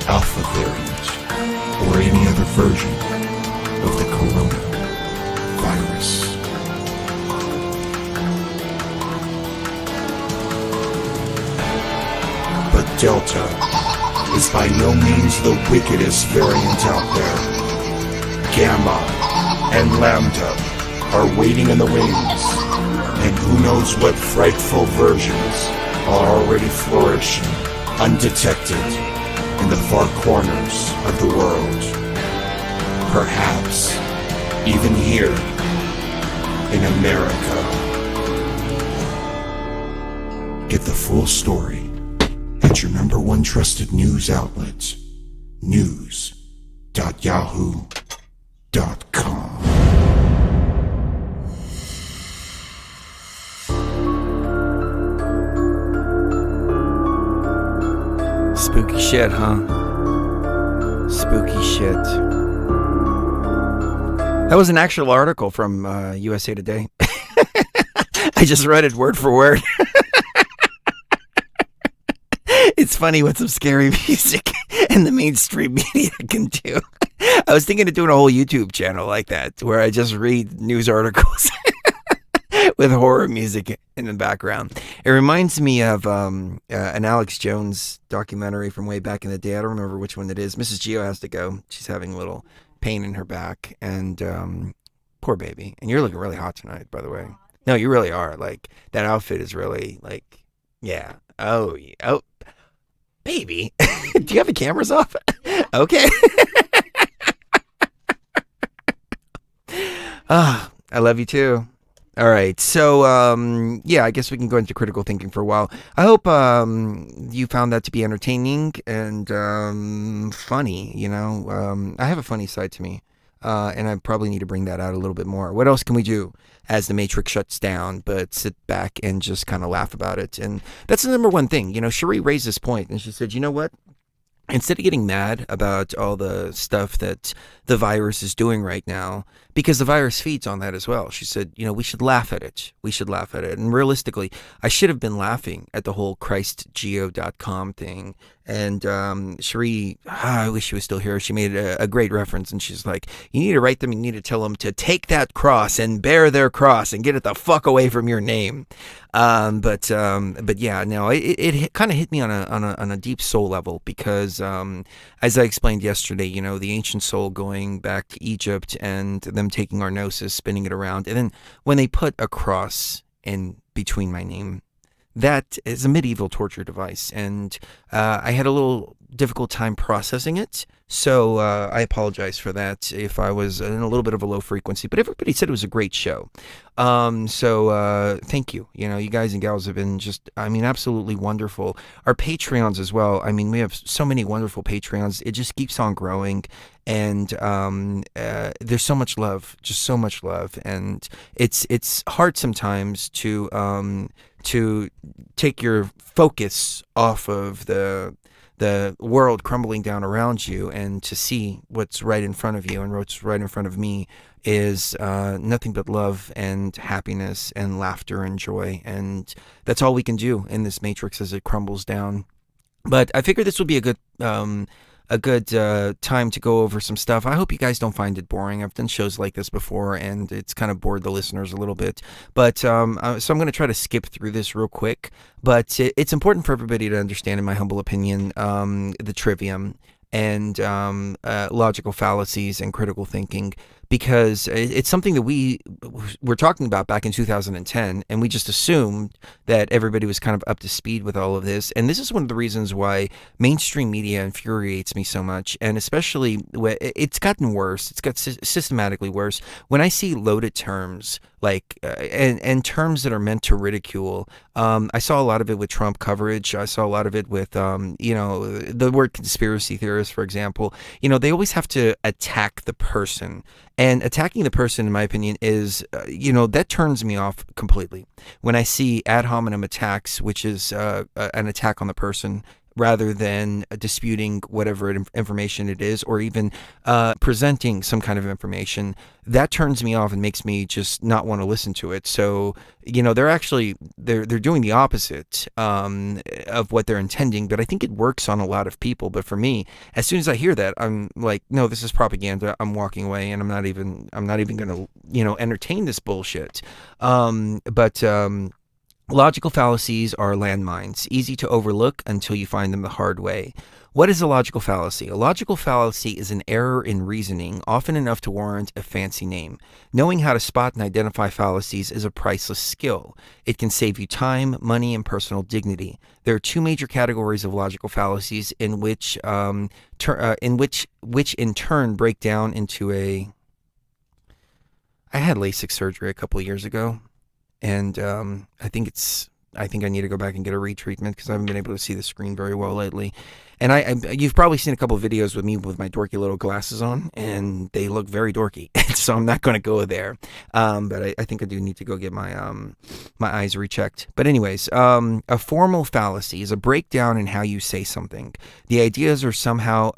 [SPEAKER 7] Alpha variant, or any other version of the coronavirus. But Delta is by no means the wickedest variant out there. Gamma and Lambda are waiting in the wings, and who knows what frightful versions are already flourishing, undetected, in the far corners of the world. Perhaps even here in America. Get the full story at your #1 trusted news outlet, news.yahoo.com.
[SPEAKER 1] Spooky shit, huh? Spooky shit. That was an actual article from USA Today. I just read it word for word. It's funny what some scary music and the mainstream media can do. I was thinking of doing a whole YouTube channel like that, where I just read news articles with horror music in the background. It reminds me of an Alex Jones documentary from way back in the day. I don't remember which one it is. Mrs. Geo has to go. She's having a little pain in her back, and poor baby. And you're looking really hot tonight, by the way. No, you really are. Like, that outfit is really, like, yeah. Oh, yeah. Oh, baby. Do you have the cameras off? Okay. I love you too. All right. So, yeah, I guess we can go into critical thinking for a while. I hope you found that to be entertaining and funny, you know. I have a funny side to me, and I probably need to bring that out a little bit more. What else can we do as the Matrix shuts down but sit back and just kind of laugh about it? And that's the number one thing. You know, Cherie raised this point, and she said, you know what? Instead of getting mad about all the stuff that the virus is doing right now, because the virus feeds on that as well, she said, you know, we should laugh at it. We should laugh at it. And realistically, I should have been laughing at the whole ChristGeo.com thing. And Cherie, I wish she was still here. She made a great reference, and she's like, you need to write them, you need to tell them to take that cross and bear their cross and get it the fuck away from your name. But yeah, no, it kind of hit me on a deep soul level, because as I explained yesterday, you know, the ancient soul going back to Egypt and them taking our gnosis, spinning it around, and then when they put a cross in between my name, that is a medieval torture device, and I had a little difficult time processing it, so I apologize for that if I was in a little bit of a low frequency, but everybody said it was a great show. So thank you. You know, you guys and gals have been just, I mean, absolutely wonderful. Our Patreons as well. I mean, we have so many wonderful Patreons. It just keeps on growing, and there's so much love, just so much love, and it's hard sometimes to take your focus off of the world crumbling down around you, and to see what's right in front of you. And what's right in front of me is nothing but love and happiness and laughter and joy, and that's all we can do in this matrix as it crumbles down. But I figured this would be a good time to go over some stuff. I hope you guys don't find it boring. I've done shows like this before, and it's kind of bored the listeners a little bit. But so I'm going to try to skip through this real quick. But it's important for everybody to understand, in my humble opinion, the trivium and logical fallacies and critical thinking, because it's something that we were talking about back in 2010, and we just assumed that everybody was kind of up to speed with all of this. And this is one of the reasons why mainstream media infuriates me so much, and especially it's gotten worse. It's got systematically worse. When I see loaded terms like and terms that are meant to ridicule, I saw a lot of it with Trump coverage. I saw a lot of it with you know, the word conspiracy theorist, for example. You know, they always have to attack the person. And attacking the person, in my opinion, is, you know, that turns me off completely. When I see ad hominem attacks, which is an attack on the person, rather than disputing whatever information it is, or even presenting some kind of information, that turns me off and makes me just not want to listen to it. So, you know, they're doing the opposite of what they're intending, but I think it works on a lot of people. But for me, as soon as I hear that, I'm like, no, this is propaganda. I'm walking away, and I'm not even going to, you know, entertain this bullshit. Logical fallacies are landmines, easy to overlook until you find them the hard way. What is a logical fallacy? A logical fallacy is an error in reasoning, often enough to warrant a fancy name. Knowing how to spot and identify fallacies is a priceless skill. It can save you time, money, and personal dignity. There are two major categories of logical fallacies which in turn break down into a... I had LASIK surgery a couple of years ago. And I think I need to go back and get a retreatment, because I haven't been able to see the screen very well lately. And you've probably seen a couple of videos with me with my dorky little glasses on, and they look very dorky. So I'm not going to go there. But I think I do need to go get my eyes rechecked. But anyways, a formal fallacy is a breakdown in how you say something. The ideas are somehow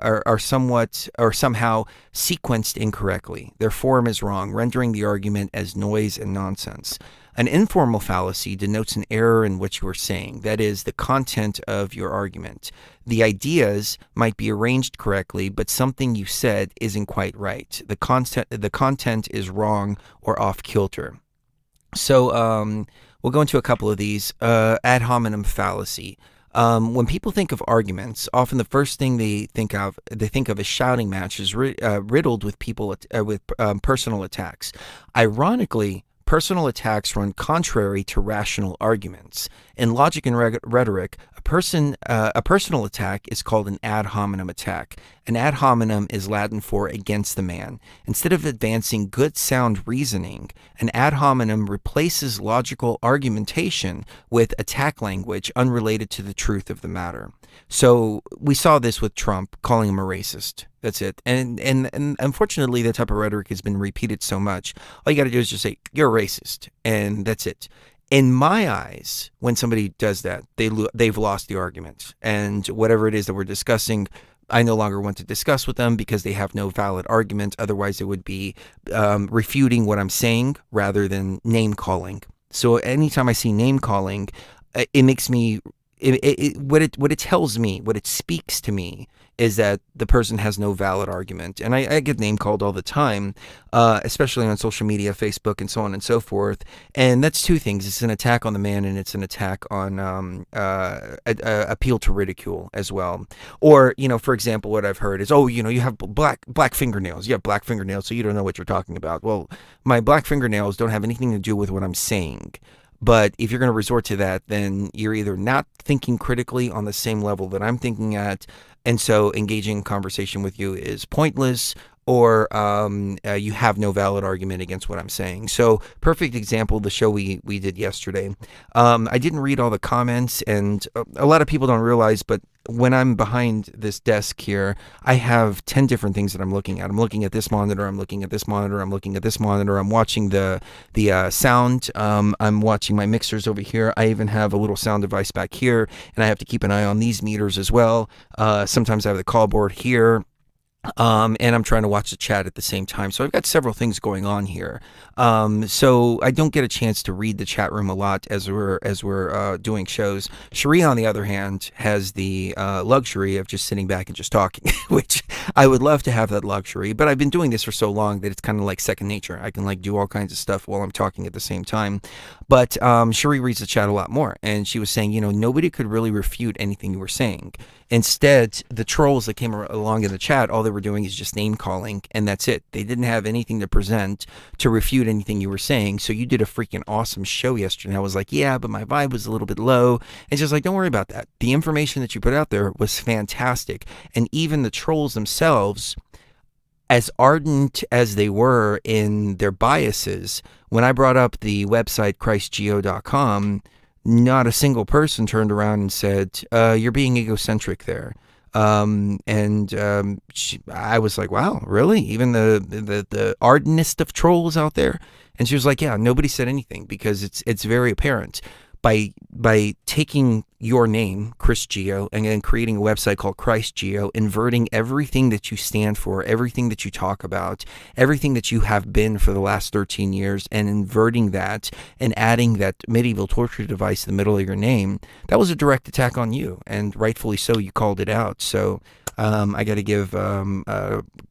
[SPEAKER 1] sequenced incorrectly. Their form is wrong, rendering the argument as noise and nonsense. An informal fallacy denotes an error in what you are saying, that is, the content of your argument. The ideas might be arranged correctly, but something you said isn't quite right. The content is wrong or off kilter. So we'll go into a couple of these. Ad hominem fallacy. When people think of arguments, often the first thing they think of is shouting matches riddled with personal attacks. Ironically, personal attacks run contrary to rational arguments. In logic and rhetoric, a personal attack is called an ad hominem attack. An ad hominem is Latin for against the man. Instead of advancing good sound reasoning, an ad hominem replaces logical argumentation with attack language unrelated to the truth of the matter. So we saw this with Trump calling him a racist. That's it. And unfortunately, that type of rhetoric has been repeated so much. All you got to do is just say, you're a racist. And that's it. In my eyes, when somebody does that, they've lost the argument. And whatever it is that we're discussing, I no longer want to discuss with them because they have no valid argument. Otherwise, it would be refuting what I'm saying rather than name calling. So anytime I see name calling, it makes me... what it tells me, what it speaks to me, is that the person has no valid argument. And I get name called all the time, especially on social media, Facebook, and so on and so forth. And that's two things. It's an attack on the man, and it's an attack on appeal to ridicule as well. Or, for example, what I've heard is, you have black fingernails. You have black fingernails, so you don't know what you're talking about. Well, my black fingernails don't have anything to do with what I'm saying. But if you're going to resort to that, then you're either not thinking critically on the same level that I'm thinking at, and so engaging in conversation with you is pointless, or you have no valid argument against what I'm saying. So, perfect example, the show we did yesterday. I didn't read all the comments, and a lot of people don't realize, but when I'm behind this desk here, I have 10 different things that I'm looking at. I'm looking at this monitor, I'm looking at this monitor, I'm looking at this monitor, I'm watching the sound, I'm watching my mixers over here. I even have a little sound device back here, and I have to keep an eye on these meters as well. Sometimes I have the call board here. And I'm trying to watch the chat at the same time. So I've got several things going on here. So I don't get a chance to read the chat room a lot as we're doing shows. Cherie, on the other hand, has the luxury of just sitting back and just talking, which I would love to have that luxury. But I've been doing this for so long that it's kind of like second nature. I can do all kinds of stuff while I'm talking at the same time. But Cherie reads the chat a lot more. And she was saying, nobody could really refute anything you were saying. Instead, the trolls that came along in the chat, all they were doing is just name calling, and that's it. They didn't have anything to present to refute anything you were saying. So you did a freaking awesome show yesterday. I was like, yeah, but my vibe was a little bit low. It's just like, don't worry about that. The information that you put out there was fantastic. And even the trolls themselves, as ardent as they were in their biases, when I brought up the website ChristGeo.com, not a single person turned around and said, you're being egocentric there. I was like, wow, really? Even the ardentest of trolls out there? And she was like, yeah, nobody said anything because it's very apparent. By taking your name, Chris Geo, and then creating a website called Christ Geo, inverting everything that you stand for, everything that you talk about, everything that you have been for the last 13 years, and inverting that and adding that medieval torture device in the middle of your name, that was a direct attack on you, and rightfully so. You called it out. So I got to give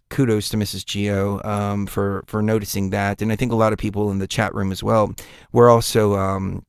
[SPEAKER 1] kudos to Mrs. Geo for noticing that, and I think a lot of people in the chat room as well were also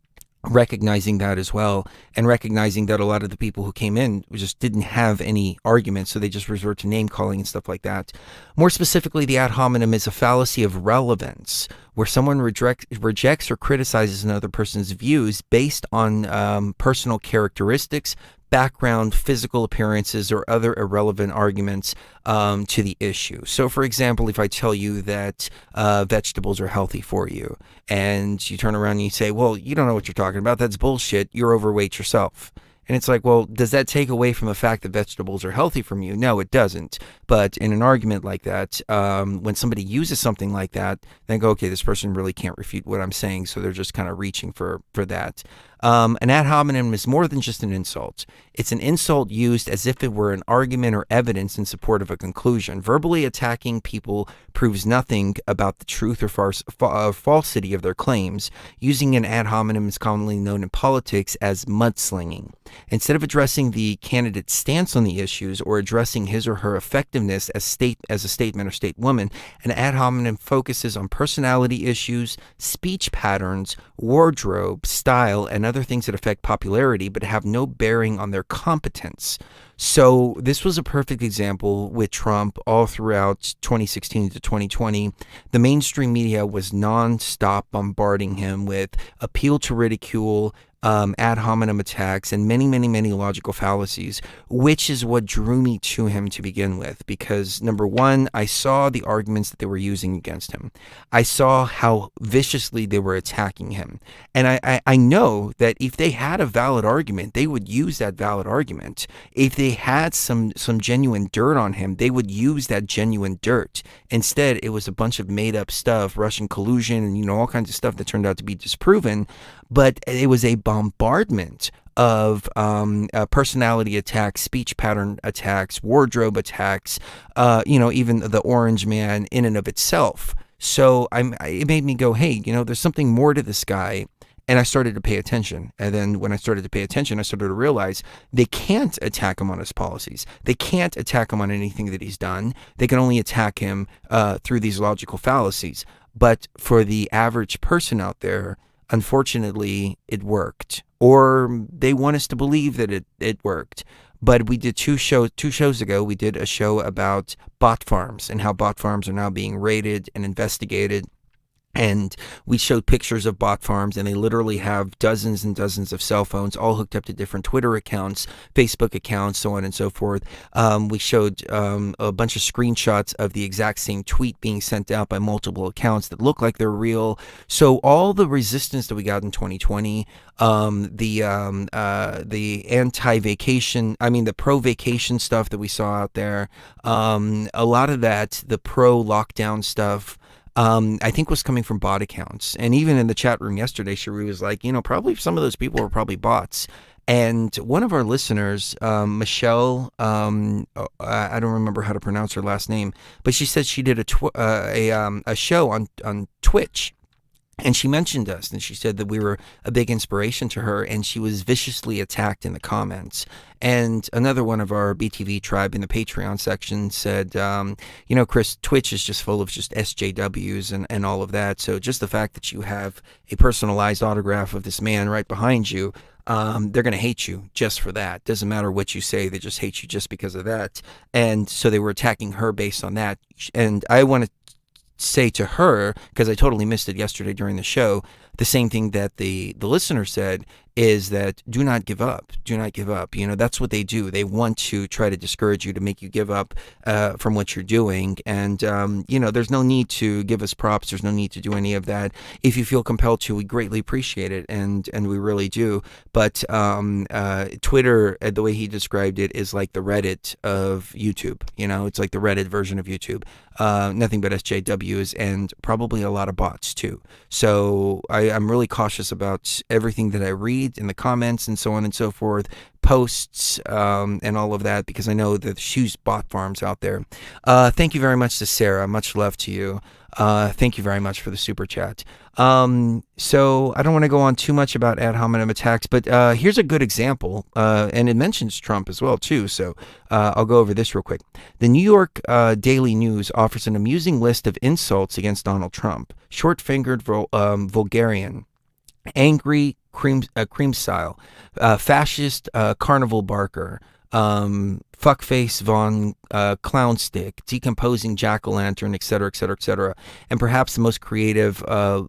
[SPEAKER 1] recognizing that as well, and recognizing that a lot of the people who came in just didn't have any arguments, so they just resort to name calling and stuff like that. More specifically, the ad hominem is a fallacy of relevance, where someone rejects or criticizes another person's views based on personal characteristics, background, physical appearances, or other irrelevant arguments to the issue. So, for example, if I tell you that vegetables are healthy for you, and you turn around and you say, well, you don't know what you're talking about, that's bullshit, you're overweight yourself. And it's like, well, does that take away from the fact that vegetables are healthy from you? No, it doesn't. But in an argument like that, when somebody uses something like that, then go, okay, this person really can't refute what I'm saying, so they're just kind of reaching for that. An ad hominem is more than just an insult. It's an insult used as if it were an argument or evidence in support of a conclusion. Verbally attacking people proves nothing about the truth or falsity of their claims. Using an ad hominem is commonly known in politics as mudslinging. Instead of addressing the candidate's stance on the issues or addressing his or her effectiveness as a statement or statewoman, an ad hominem focuses on personality issues, speech patterns, wardrobe, style, and other things that affect popularity but have no bearing on their competence. So this was a perfect example with Trump all throughout 2016 to 2020. The mainstream media was nonstop bombarding him with appeal to ridicule, ad hominem attacks, and many, many, many logical fallacies, which is what drew me to him to begin with. Because number one, I saw the arguments that they were using against him. I saw how viciously they were attacking him. And I know that if they had a valid argument, they would use that valid argument. If they had some genuine dirt on him, they would use that genuine dirt. Instead, it was a bunch of made up stuff, Russian collusion, and all kinds of stuff that turned out to be disproven. But it was a bombardment of personality attacks, speech pattern attacks, wardrobe attacks, even the Orange Man in and of itself. So it made me go, hey, there's something more to this guy. And I started to pay attention. And then when I started to pay attention, I started to realize they can't attack him on his policies. They can't attack him on anything that he's done. They can only attack him through these logical fallacies. But for the average person out there, unfortunately, it worked. Or they want us to believe that it worked. But we did two shows ago, we did a show about bot farms and how bot farms are now being raided and investigated. And we showed pictures of bot farms, and they literally have dozens and dozens of cell phones all hooked up to different Twitter accounts, Facebook accounts, so on and so forth. We showed a bunch of screenshots of the exact same tweet being sent out by multiple accounts that look like they're real. So all the resistance that we got in 2020, the anti-vacation, the pro-vacation stuff that we saw out there, a lot of that, the pro-lockdown stuff, I think was coming from bot accounts. And even in the chat room yesterday, Cherie was like, probably some of those people were probably bots. And one of our listeners, Michelle, I don't remember how to pronounce her last name, but she said she did a show on Twitch. And she mentioned us, and she said that we were a big inspiration to her, and she was viciously attacked in the comments. And another one of our BTV tribe in the Patreon section said, Chris, Twitch is just full of just SJWs and all of that. So just the fact that you have a personalized autograph of this man right behind you, they're going to hate you just for that. Doesn't matter what you say, they just hate you just because of that. And so they were attacking her based on that. And I want to say to her, because I totally missed it yesterday during the show, the same thing that the listener said is that do not give up. Do not give up. That's what they do. They want to try to discourage you, to make you give up from what you're doing. And, there's no need to give us props. There's no need to do any of that. If you feel compelled to, we greatly appreciate it. And we really do. But Twitter, the way he described it, is like the Reddit of YouTube. It's like the Reddit version of YouTube. Nothing but SJWs and probably a lot of bots too. So I'm really cautious about everything that I read in the comments and so on and so forth, posts and all of that, because I know that there's huge bot farms out there. Thank you very much to Sarah. Much love to you. Thank you very much for the super chat. So I don't want to go on too much about ad hominem attacks, but here's a good example, and it mentions Trump as well too. So I'll go over this real quick. The New York Daily News offers an amusing list of insults against Donald Trump: short-fingered vulgarian, angry cream style, fascist carnival barker, fuckface Von Clownstick, decomposing jack-o'-lantern, etc., etc., etc., and perhaps the most creative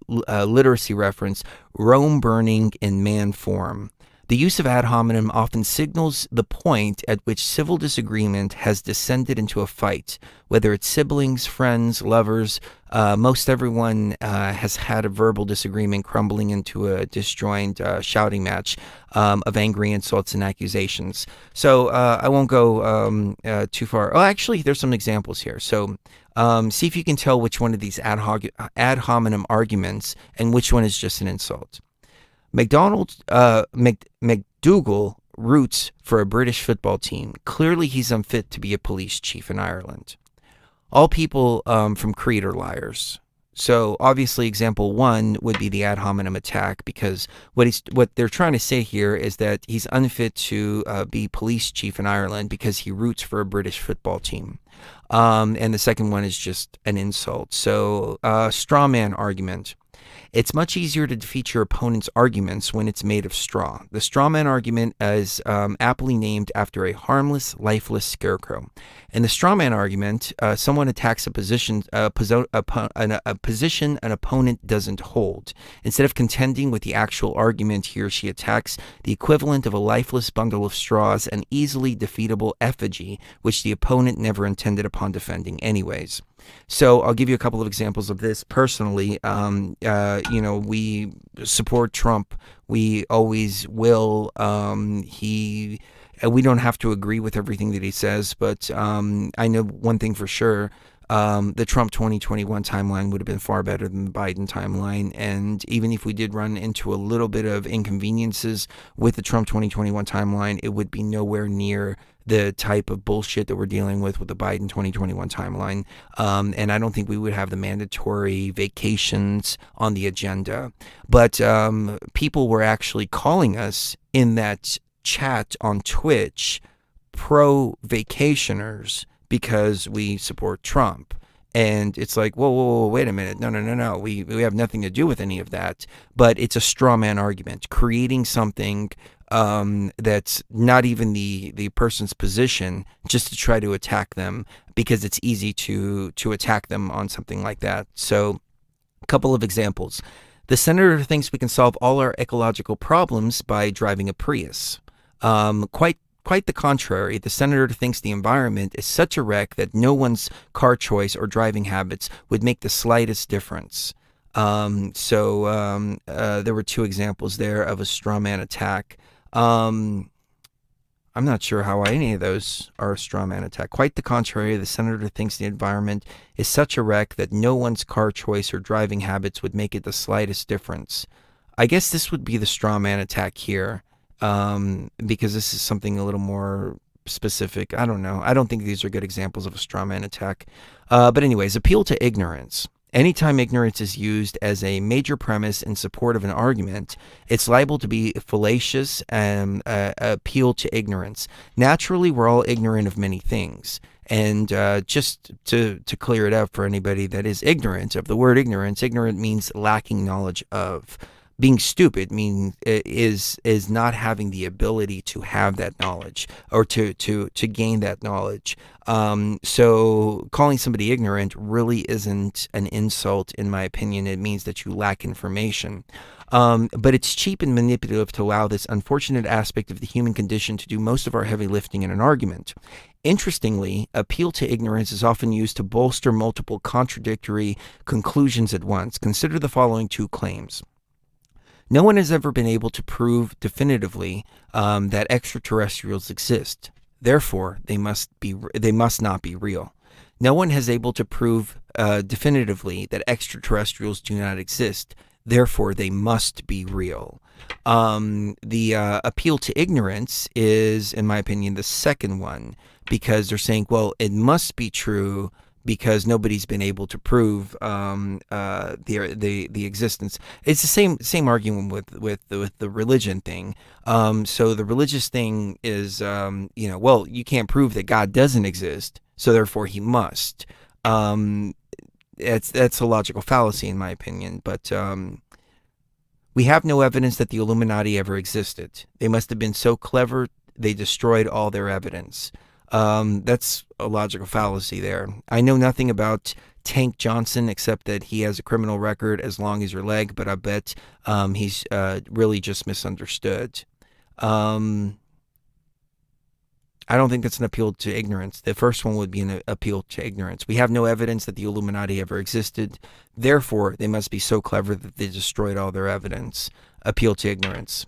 [SPEAKER 1] literacy reference, Rome burning in man form. The use of ad hominem often signals the point at which civil disagreement has descended into a fight, whether it's siblings, friends, lovers. Most everyone has had a verbal disagreement crumbling into a disjoined shouting match of angry insults and accusations. So I won't go too far. Oh, actually, there's some examples here. So see if you can tell which one of these ad hominem arguments and which one is just an insult. McDougall roots for a British football team. Clearly, he's unfit to be a police chief in Ireland. All people from Crete are liars. So obviously, example one would be the ad hominem attack, because what they're trying to say here is that he's unfit to be police chief in Ireland because he roots for a British football team. And the second one is just an insult. So straw man argument. It's much easier to defeat your opponent's arguments when it's made of straw. The straw man argument is aptly named after a harmless, lifeless scarecrow. In the straw man argument, someone attacks a position an opponent doesn't hold. Instead of contending with the actual argument, he or she attacks the equivalent of a lifeless bundle of straws, an easily defeatable effigy, which the opponent never intended upon defending anyways. So I'll give you a couple of examples of this personally. We support Trump. We always will. We don't have to agree with everything that he says, but I know one thing for sure. The Trump 2021 timeline would have been far better than the Biden timeline. And even if we did run into a little bit of inconveniences with the Trump 2021 timeline, it would be nowhere near the type of bullshit that we're dealing with the Biden 2021 timeline. And I don't think we would have the mandatory vacations on the agenda. But people were actually calling us in that chat on Twitch pro-vacationers because we support Trump. And it's like, whoa, wait a minute. No. We have nothing to do with any of that. But it's a straw man argument, creating something that's not even the person's position, just to try to attack them because it's easy to attack them on something like that. So a couple of examples. The senator thinks we can solve all our ecological problems by driving a Prius. Quite the contrary. The senator thinks the environment is such a wreck that no one's car choice or driving habits would make the slightest difference. There were two examples there of a straw man attack. I'm not sure how any of those are a straw man attack. Quite the contrary. The senator thinks the environment is such a wreck that no one's car choice or driving habits would make it the slightest difference. I guess this would be the straw man attack here. Because this is something a little more specific. I don't know. I don't think these are good examples of a straw man attack. But anyways, appeal to ignorance. Anytime ignorance is used as a major premise in support of an argument, it's liable to be fallacious and appeal to ignorance. Naturally, we're all ignorant of many things. And just to clear it up for anybody that is ignorant of the word ignorance, ignorant means lacking knowledge of. Being stupid is not having the ability to have that knowledge or to gain that knowledge. So calling somebody ignorant really isn't an insult, in my opinion. It means that you lack information. But it's cheap and manipulative to allow this unfortunate aspect of the human condition to do most of our heavy lifting in an argument. Interestingly, appeal to ignorance is often used to bolster multiple contradictory conclusions at once. Consider the following two claims. No one has ever been able to prove definitively that extraterrestrials exist. Therefore, they must not be real. No one has able to prove definitively that extraterrestrials do not exist. Therefore, they must be real. The appeal to ignorance is, in my opinion, the second one, because they're saying, well, it must be true because nobody's been able to prove the existence. It's the same argument with the religion thing. So the religious thing is, well, you can't prove that God doesn't exist, so therefore he must. That's a logical fallacy in my opinion. But we have no evidence that the Illuminati ever existed. They must have been so clever they destroyed all their evidence. That's a logical fallacy there. I know nothing about Tank Johnson except that he has a criminal record as long as your leg, but I bet he's really just misunderstood. I don't think that's an appeal to ignorance. The first one would be an appeal to ignorance. We have no evidence that the Illuminati ever existed. Therefore, they must be so clever that they destroyed all their evidence. Appeal to ignorance.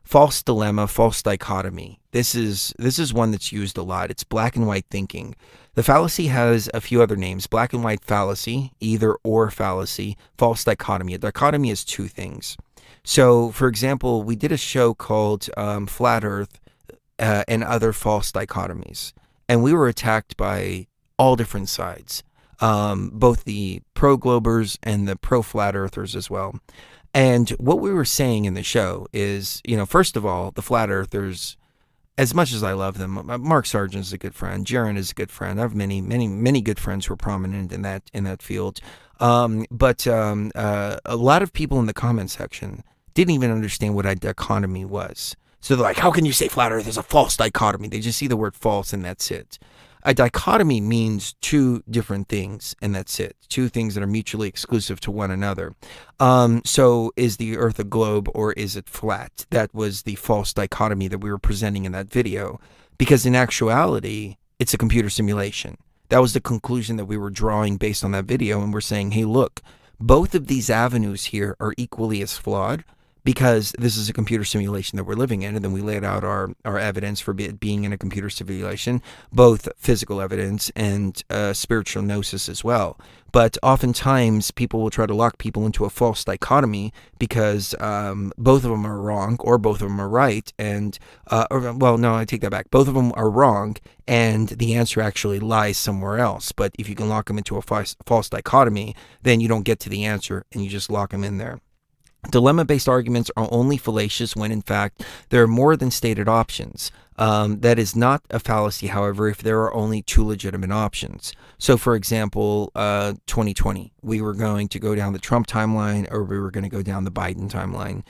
[SPEAKER 1] False dilemma, false dichotomy. This is one that's used a lot. It's black and white thinking. The fallacy has a few other names. Black and white fallacy, either or fallacy, false dichotomy. A dichotomy is two things. So, for example, we did a show called Flat Earth and Other False Dichotomies, and we were attacked by all different sides, both the pro-globers and the pro-flat earthers as well. And what we were saying in the show is, first of all, the flat earthers, as much as I love them, Mark Sargent is a good friend. Jaron is a good friend. I have many, many, many good friends who are prominent in that field. But a lot of people in the comment section didn't even understand what a dichotomy was. So they're like, how can you say flat earth is a false dichotomy? They just see the word false and that's it. A dichotomy means two different things, and that's it. Two things that are mutually exclusive to one another. So is the earth a globe or is it flat? That was the false dichotomy that we were presenting in that video. Because in actuality, it's a computer simulation. That was the conclusion that we were drawing based on that video, and we're saying, hey, look, both of these avenues here are equally as flawed, because this is a computer simulation that we're living in, and then we laid out our evidence for it being in a computer simulation, both physical evidence and spiritual gnosis as well. But oftentimes, people will try to lock people into a false dichotomy because both of them are wrong or both of them are right. And, I take that back. Both of them are wrong, and the answer actually lies somewhere else. But if you can lock them into a false dichotomy, then you don't get to the answer, and you just lock them in there. Dilemma-based arguments are only fallacious when, in fact, there are more than stated options. That is not a fallacy, however, if there are only two legitimate options. So, for example, 2020, we were going to go down the Trump timeline or we were going to go down the Biden timeline.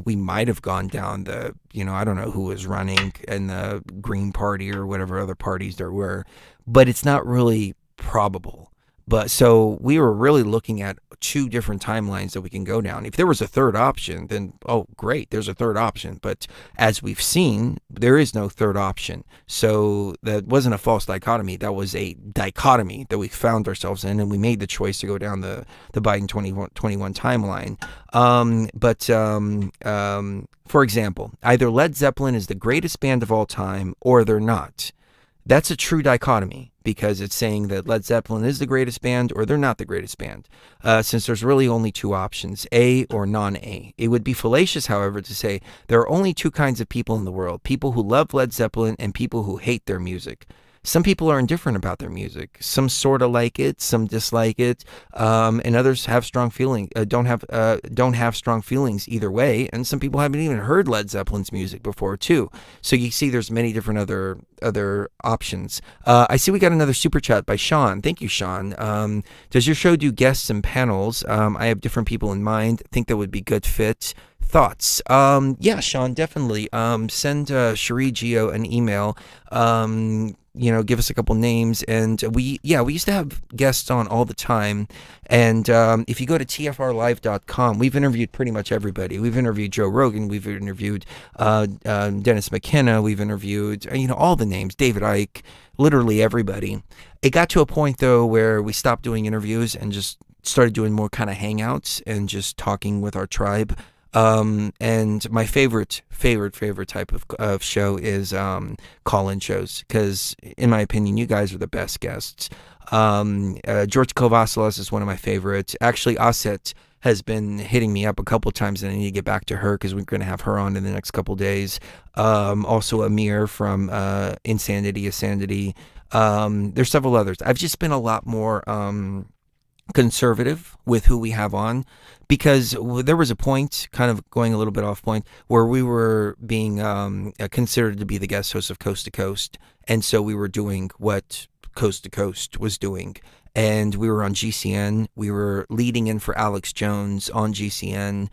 [SPEAKER 1] We might have gone down the, I don't know who was running in the Green Party or whatever other parties there were, but it's not really probable. But so we were really looking at two different timelines that we can go down. If there was a third option, then, oh, great, there's a third option. But as we've seen, there is no third option. So that wasn't a false dichotomy. That was a dichotomy that we found ourselves in, and we made the choice to go down the Biden 2021 timeline. For example, either Led Zeppelin is the greatest band of all time or they're not. That's a true dichotomy because it's saying that Led Zeppelin is the greatest band or they're not the greatest band, since there's really only two options, A or non-A. It would be fallacious, however, to say there are only two kinds of people in the world, people who love Led Zeppelin and people who hate their music. Some people are indifferent about their music. Some sort of like it, some dislike it, and others have strong feeling. Don't have strong feelings either way. And some people haven't even heard Led Zeppelin's music before too. So you see, there's many different other options. I see we got another super chat by Sean. Thank you, Sean. Does your show do guests and panels? I have different people in mind. Think that would be good fit. Thoughts? Yeah, Sean, definitely. Send Cherie Geo an email. Give us a couple names, and we used to have guests on all the time. And if you go to tfrlive.com, we've interviewed pretty much everybody. We've interviewed Joe Rogan, we've interviewed Dennis McKenna, we've interviewed all the names, David Icke, literally everybody. It got to a point though where we stopped doing interviews and just started doing more kind of hangouts and just talking with our tribe. And my favorite type of show is call-in shows, because in my opinion, you guys are the best guests. George Kovasalos is one of my favorites. Actually, Aset has been hitting me up a couple times, and I need to get back to her because we're going to have her on in the next couple days. Also Amir from Insanity. There's several others. I've just been a lot more conservative with who we have on, because there was a point, kind of going a little bit off point, where we were being considered to be the guest host of Coast to Coast, and so we were doing what Coast to Coast was doing, and we were on GCN. We were leading in for Alex Jones on GCN,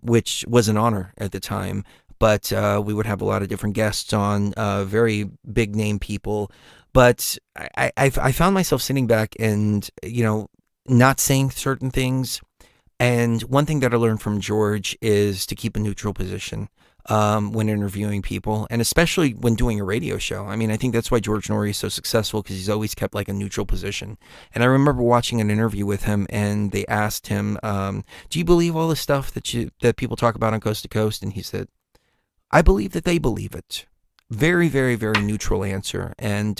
[SPEAKER 1] which was an honor at the time, but we would have a lot of different guests on, very big name people. But I found myself sitting back and, not saying certain things. And one thing that I learned from George is to keep a neutral position when interviewing people, and especially when doing a radio show. I mean, I think that's why George Norrie is so successful, because he's always kept like a neutral position. And I remember watching an interview with him, and they asked him, do you believe all the stuff that people talk about on Coast to Coast? And he said, I believe that they believe it. Very, very, very neutral answer. And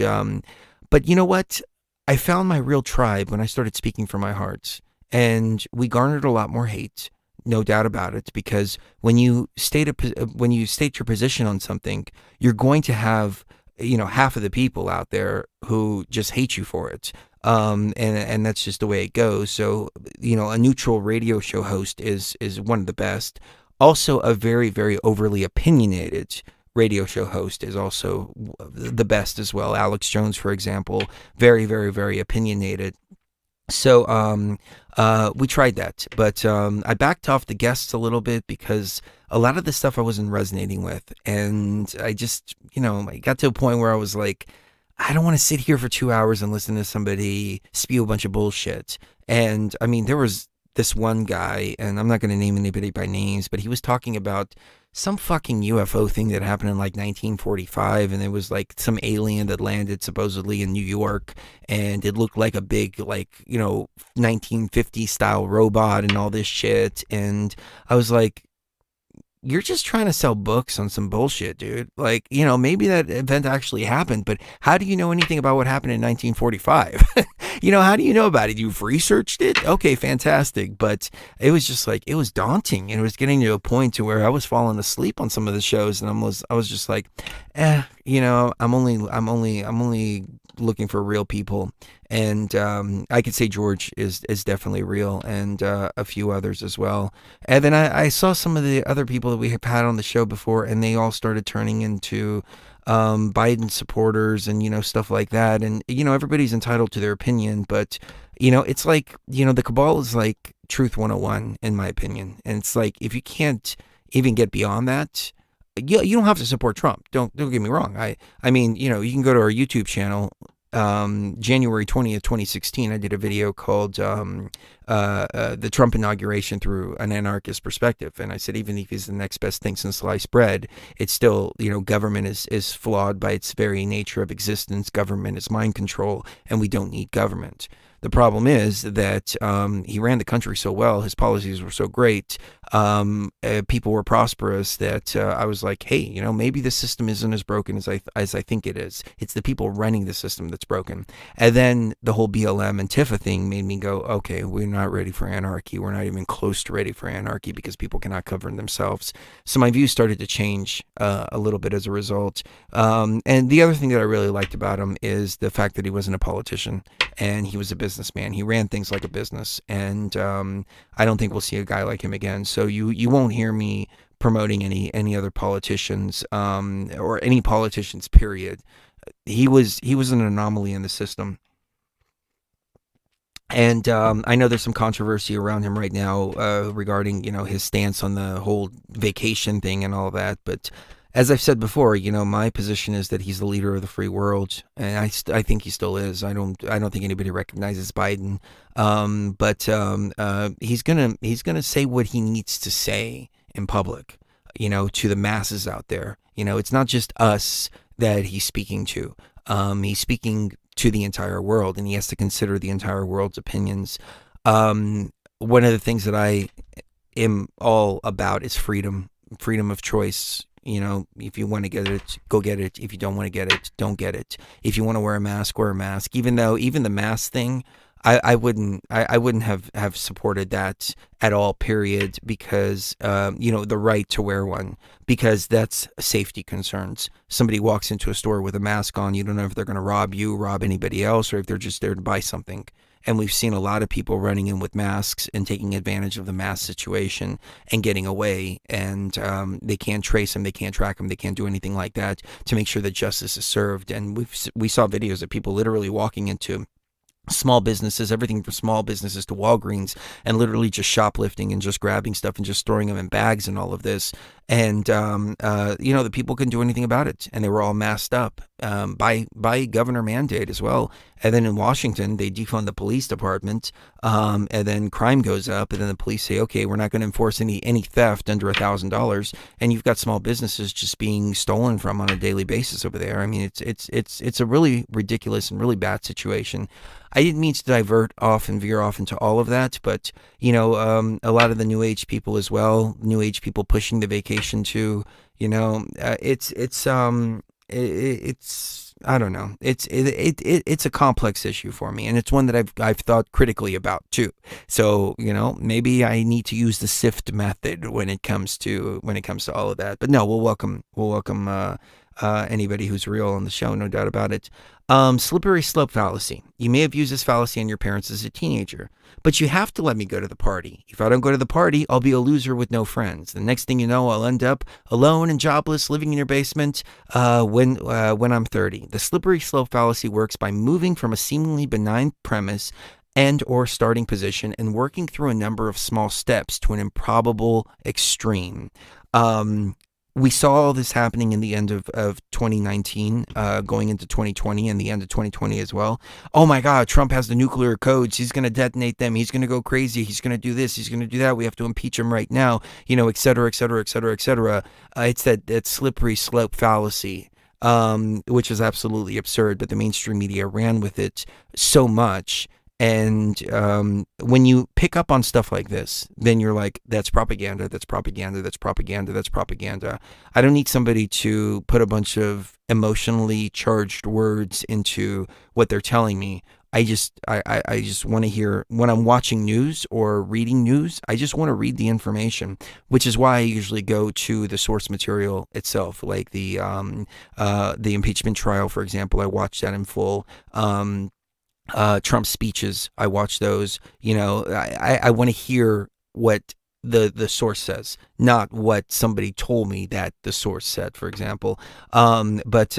[SPEAKER 1] but you know what? I found my real tribe when I started speaking from my heart. and we garnered a lot more hate, no doubt about it, because when you state your position on something, you're going to have, half of the people out there who just hate you for it. And that's just the way it goes. So, a neutral radio show host is one of the best. Also, a very, very overly opinionated radio show host is also the best as well. Alex Jones, for example, very, very, very opinionated. So we tried that, but I backed off the guests a little bit because a lot of the stuff I wasn't resonating with, and I just, I got to a point where I was like, I don't want to sit here for 2 hours and listen to somebody spew a bunch of bullshit. And I mean, there was this one guy, and I'm not going to name anybody by names, but he was talking about some fucking UFO thing that happened in like 1945, and it was like some alien that landed supposedly in New York, and it looked like a big, 1950 style robot and all this shit. And I was like, you're just trying to sell books on some bullshit, dude. Like, maybe that event actually happened, but how do you know anything about what happened in 1945? How do you know about it? You've researched it? Okay, fantastic. But it was just like, it was daunting, and it was getting to a point to where I was falling asleep on some of the shows, and I was just like, I'm only looking for real people. And I could say George is definitely real, and a few others as well. And then I saw some of the other people that we have had on the show before, and they all started turning into Biden supporters and stuff like that. And everybody's entitled to their opinion, but it's like the cabal is like Truth 101 in my opinion. And it's like, if you can't even get beyond that, you don't have to support Trump. Don't get me wrong. I mean, you can go to our YouTube channel. January 20th, 2016, I did a video called the Trump inauguration through an anarchist perspective. And I said, even if he's the next best thing since sliced bread, it's still, government is flawed by its very nature of existence. Government is mind control, and we don't need government. The problem is that he ran the country so well, his policies were so great, people were prosperous, that I was like, hey, maybe the system isn't as broken as I think it is. It's the people running the system that's broken. And then the whole BLM Antifa thing made me go, okay, we're not ready for anarchy. We're not even close to ready for anarchy because people cannot govern themselves. So my views started to change a little bit as a result. And the other thing that I really liked about him is the fact that he wasn't a politician, and he was a businessman. He ran things like a business, and I don't think we'll see a guy like him again. So you won't hear me promoting any other politicians or any politicians, period. He was an anomaly in the system. And I know there's some controversy around him right now regarding his stance on the whole vacation thing and all that, but as I've said before, my position is that he's the leader of the free world, and I think he still is. I don't think anybody recognizes Biden, but he's gonna say what he needs to say in public, to the masses out there. It's not just us that he's speaking to. He's speaking to the entire world, and he has to consider the entire world's opinions. One of the things that I am all about is freedom of choice. If you want to get it, go get it. If you don't want to get it, don't get it. If you want to wear a mask, wear a mask. Even the mask thing, I wouldn't have supported that at all, period, because the right to wear one, because that's safety concerns. Somebody walks into a store with a mask on, you don't know if they're going to rob you, rob anybody else, or if they're just there to buy something. And we've seen a lot of people running in with masks and taking advantage of the mask situation and getting away. And they can't trace them, they can't track them, they can't do anything like that to make sure that justice is served. And we saw videos of people literally walking into small businesses, everything from small businesses to Walgreens, and literally just shoplifting and just grabbing stuff and just throwing them in bags and all of this. And, the people couldn't do anything about it. And they were all masked up by governor mandate as well. And then in Washington, they defund the police department, and then crime goes up, and then the police say, okay, we're not going to enforce any theft under $1,000. And you've got small businesses just being stolen from on a daily basis over there. I mean, it's a really ridiculous and really bad situation. I didn't mean to divert off and veer off into all of that, but a lot of the New Age people as well, New Age people pushing the vacation too. It's I don't know. It's a complex issue for me, and it's one that I've thought critically about too. So maybe I need to use the SIFT method when it comes to all of that. But no, we'll welcome anybody who's real on the show, no doubt about it. Slippery slope fallacy. You may have used this fallacy on your parents as a teenager, but you have to let me go to the party. If I don't go to the party, I'll be a loser with no friends. The next thing you know, I'll end up alone and jobless, living in your basement when I'm 30. The slippery slope fallacy works by moving from a seemingly benign premise and or starting position and working through a number of small steps to an improbable extreme. We saw all this happening in the end of 2019, going into 2020 and the end of 2020 as well. Oh my God, Trump has the nuclear codes. He's going to detonate them. He's going to go crazy. He's going to do this. He's going to do that. We have to impeach him right now, et cetera, et cetera, et cetera, et cetera. It's that slippery slope fallacy, which is absolutely absurd, but the mainstream media ran with it so much. And when you pick up on stuff like this, then you're like, that's propaganda, that's propaganda, that's propaganda, that's propaganda. I don't need somebody to put a bunch of emotionally charged words into what they're telling me. I just want to hear, when I'm watching news or reading news, I just want to read the information, which is why I usually go to the source material itself, like the impeachment trial, for example. I watched that in full. Trump speeches, I watch those. I want to hear what the source says, not what somebody told me that the source said, for example. But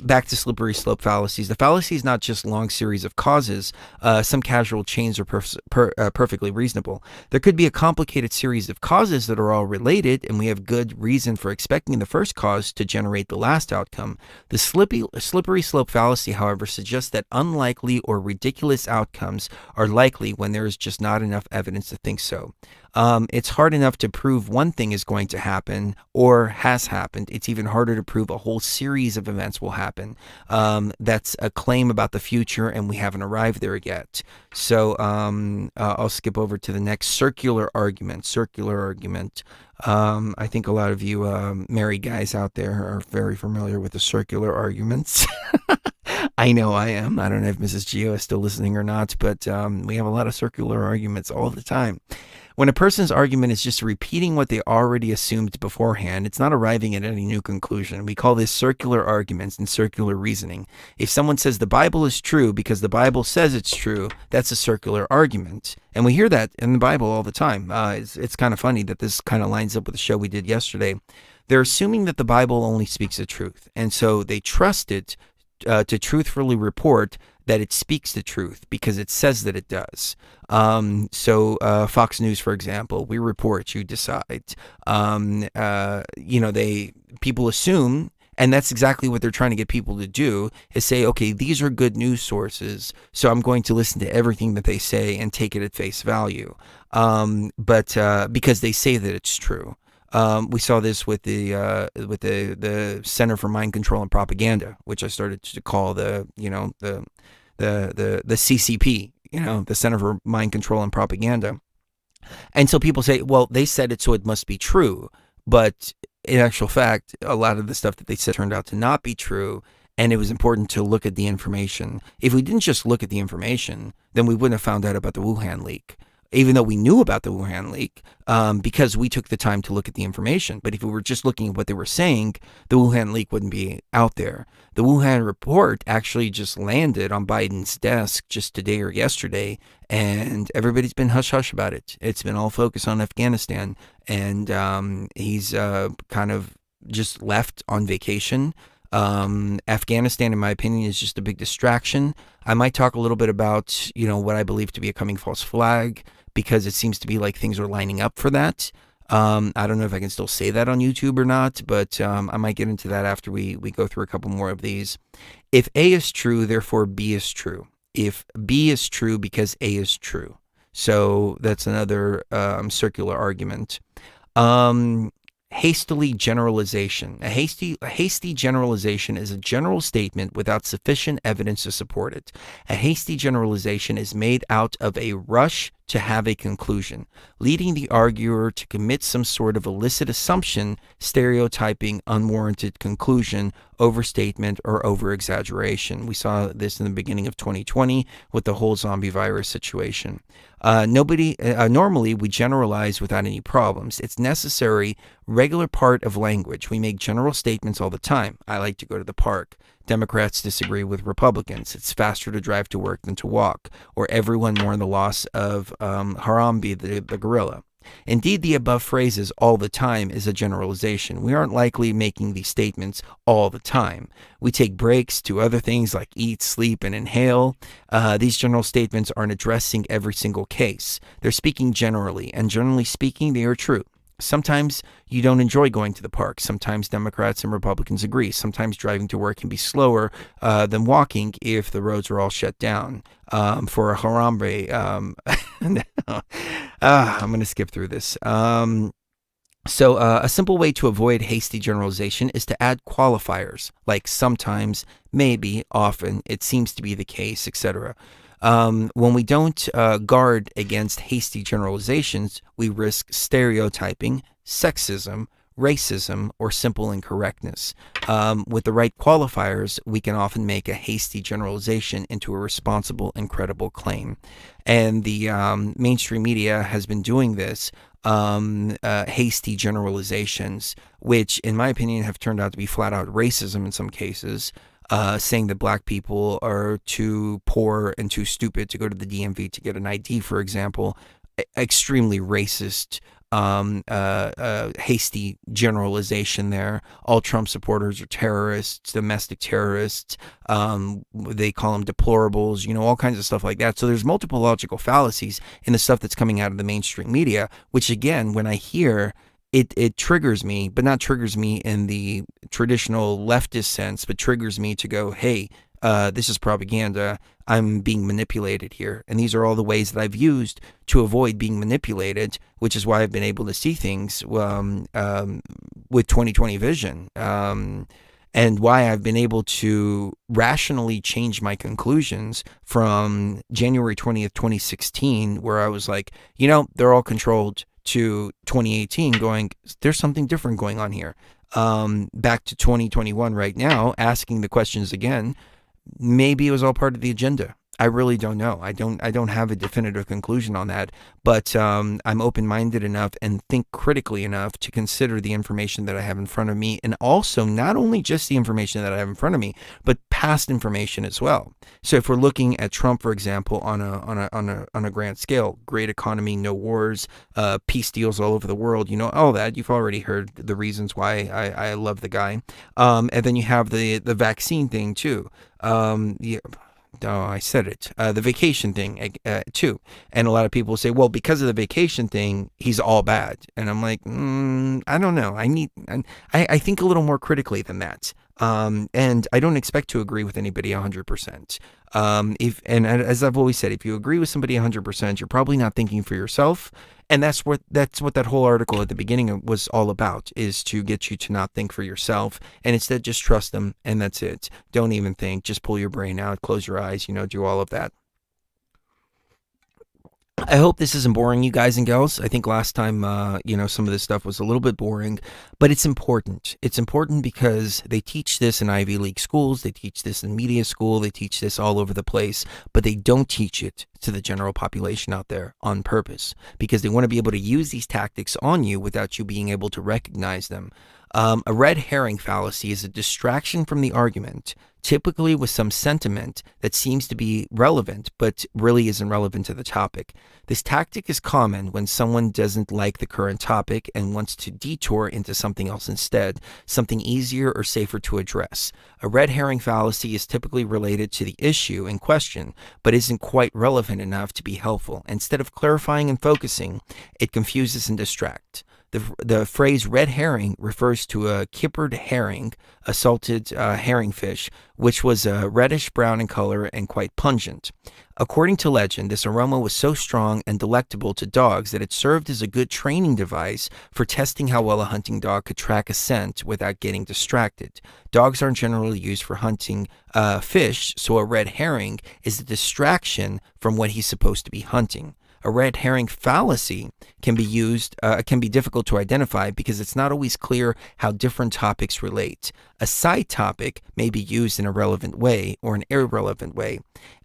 [SPEAKER 1] back to slippery slope fallacies. The fallacy is not just long series of causes. Some casual chains are perfectly reasonable. There could be a complicated series of causes that are all related, and we have good reason for expecting the first cause to generate the last outcome. The slippery slope fallacy, however, suggests that unlikely or ridiculous outcomes are likely when there is just not enough evidence to think so. It's hard enough to prove one thing is going to happen or has happened. It's even harder to prove a whole series of events will happen. That's a claim about the future, and we haven't arrived there yet. So I'll skip over to the next circular argument. I think a lot of you married guys out there are very familiar with the circular arguments. I know I am. I don't know if Mrs. Gio is still listening or not, but we have a lot of circular arguments all the time. When a person's argument is just repeating what they already assumed beforehand, it's not arriving at any new conclusion. We call this circular arguments and circular reasoning. If someone says the Bible is true because the Bible says it's true, that's a circular argument. And we hear that in the Bible all the time. It's kind of funny that this kind of lines up with the show we did yesterday. They're assuming that the Bible only speaks the truth, and so they trust it to truthfully report that it speaks the truth because it says that it does. So Fox News, for example, we report, you decide. People assume, and that's exactly what they're trying to get people to do, is say, okay, these are good news sources, so I'm going to listen to everything that they say and take it at face value. But because they say that it's true. We saw this with the Center for Mind Control and Propaganda, which I started to call the CCP, the Center for Mind Control and Propaganda. And so people say, well, they said it, so it must be true. But in actual fact, a lot of the stuff that they said turned out to not be true. And it was important to look at the information. If we didn't just look at the information, then we wouldn't have found out about the Wuhan leak. Even though we knew about the Wuhan leak, because we took the time to look at the information. But if we were just looking at what they were saying, the Wuhan leak wouldn't be out there. The Wuhan report actually just landed on Biden's desk just today or yesterday, and everybody's been hush-hush about it. It's been all focused on Afghanistan, and he's kind of just left on vacation. Afghanistan, in my opinion, is just a big distraction. I might talk a little bit about, what I believe to be a coming false flag, because it seems to be like things are lining up for that. I don't know if I can still say that on YouTube or not, but I might get into that after we go through a couple more of these. If A is true, therefore B is true. If B is true because A is true. So that's another circular argument. Hastily generalization. A hasty generalization is a general statement without sufficient evidence to support it. A hasty generalization is made out of a rush to have a conclusion, leading the arguer to commit some sort of illicit assumption, stereotyping, unwarranted conclusion, overstatement, or over-exaggeration. We saw this in the beginning of 2020 with the whole zombie virus situation. Normally we generalize without any problems. It's necessary, regular part of language. We make general statements all the time. I like to go to the park. Democrats disagree with Republicans. It's faster to drive to work than to walk. Or everyone mourn the loss of Harambe, the gorilla. Indeed, the above phrases all the time is a generalization. We aren't likely making these statements all the time. We take breaks to other things like eat, sleep, and inhale. These general statements aren't addressing every single case. They're speaking generally, and generally speaking, they are true. Sometimes you don't enjoy going to the park. Sometimes Democrats and Republicans agree. Sometimes driving to work can be slower than walking if the roads are all shut down. For a Harambe, I'm going to skip through this. So a simple way to avoid hasty generalization is to add qualifiers like sometimes, maybe, often, it seems to be the case, etc. When we don't guard against hasty generalizations, we risk stereotyping, sexism, racism, or simple incorrectness. With the right qualifiers, we can often make a hasty generalization into a responsible and credible claim. And the mainstream media has been doing this, hasty generalizations, which, in my opinion, have turned out to be flat out racism in some cases. Saying that black people are too poor and too stupid to go to the DMV to get an ID, for example. Extremely racist, hasty generalization there. All Trump supporters are terrorists, domestic terrorists. They call them deplorables, all kinds of stuff like that. So there's multiple logical fallacies in the stuff that's coming out of the mainstream media, which, again, when I hear it triggers me, but not triggers me in the traditional leftist sense, but triggers me to go, hey, this is propaganda. I'm being manipulated here. And these are all the ways that I've used to avoid being manipulated, which is why I've been able to see things with 2020 vision. And why I've been able to rationally change my conclusions from January 20th, 2016, where I was like, they're all controlled, to 2018 going, there's something different going on here. Back to 2021 right now, asking the questions again, maybe it was all part of the agenda. I really don't know. I don't have a definitive conclusion on that, but I'm open-minded enough and think critically enough to consider the information that I have in front of me, and also not only just the information that I have in front of me, but past information as well. So if we're looking at Trump, for example, on a grand scale, great economy, no wars, peace deals all over the world, all that. You've already heard the reasons why I love the guy. And then you have the vaccine thing too. Oh, I said it. The vacation thing, too. And a lot of people say, well, because of the vacation thing, he's all bad. And I'm like, I don't know. I think a little more critically than that. And I don't expect to agree with anybody 100%. As I've always said, if you agree with somebody 100%, you're probably not thinking for yourself. And that's what that whole article at the beginning was all about, is to get you to not think for yourself and instead just trust them, and that's it. Don't even think. Just pull your brain out, close your eyes, do all of that. I hope this isn't boring, you guys and gals. I think last time, some of this stuff was a little bit boring, but it's important. It's important because they teach this in Ivy League schools. They teach this in media school. They teach this all over the place, but they don't teach it to the general population out there on purpose because they want to be able to use these tactics on you without you being able to recognize them. A red herring fallacy is a distraction from the argument, typically with some sentiment that seems to be relevant, but really isn't relevant to the topic. This tactic is common when someone doesn't like the current topic and wants to detour into something else instead, something easier or safer to address. A red herring fallacy is typically related to the issue in question, but isn't quite relevant enough to be helpful. Instead of clarifying and focusing, it confuses and distracts. The phrase red herring refers to a kippered herring, a salted herring fish, which was reddish brown in color and quite pungent. According to legend, this aroma was so strong and delectable to dogs that it served as a good training device for testing how well a hunting dog could track a scent without getting distracted. Dogs aren't generally used for hunting fish, so a red herring is a distraction from what he's supposed to be hunting. A red herring fallacy can be difficult to identify because it's not always clear how different topics relate. A side topic may be used in a relevant way or an irrelevant way.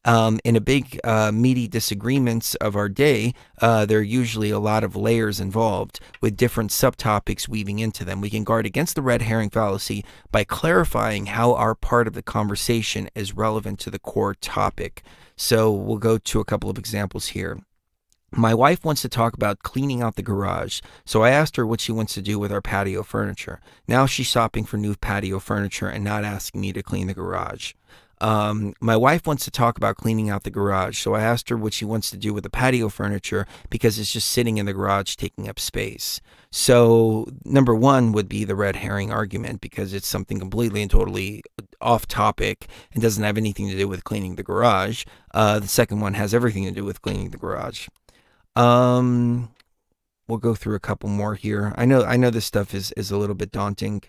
[SPEAKER 1] In a big, meaty disagreements of our day, there are usually a lot of layers involved with different subtopics weaving into them. We can guard against the red herring fallacy by clarifying how our part of the conversation is relevant to the core topic. So we'll go to a couple of examples here. My wife wants to talk about cleaning out the garage, so I asked her what she wants to do with our patio furniture. Now she's shopping for new patio furniture and not asking me to clean the garage. My wife wants to talk about cleaning out the garage, so I asked her what she wants to do with the patio furniture because it's just sitting in the garage taking up space. So number one would be the red herring argument because it's something completely and totally off topic and doesn't have anything to do with cleaning the garage. The second one has everything to do with cleaning the garage. We'll go through a couple more here. I know this stuff is a little bit daunting.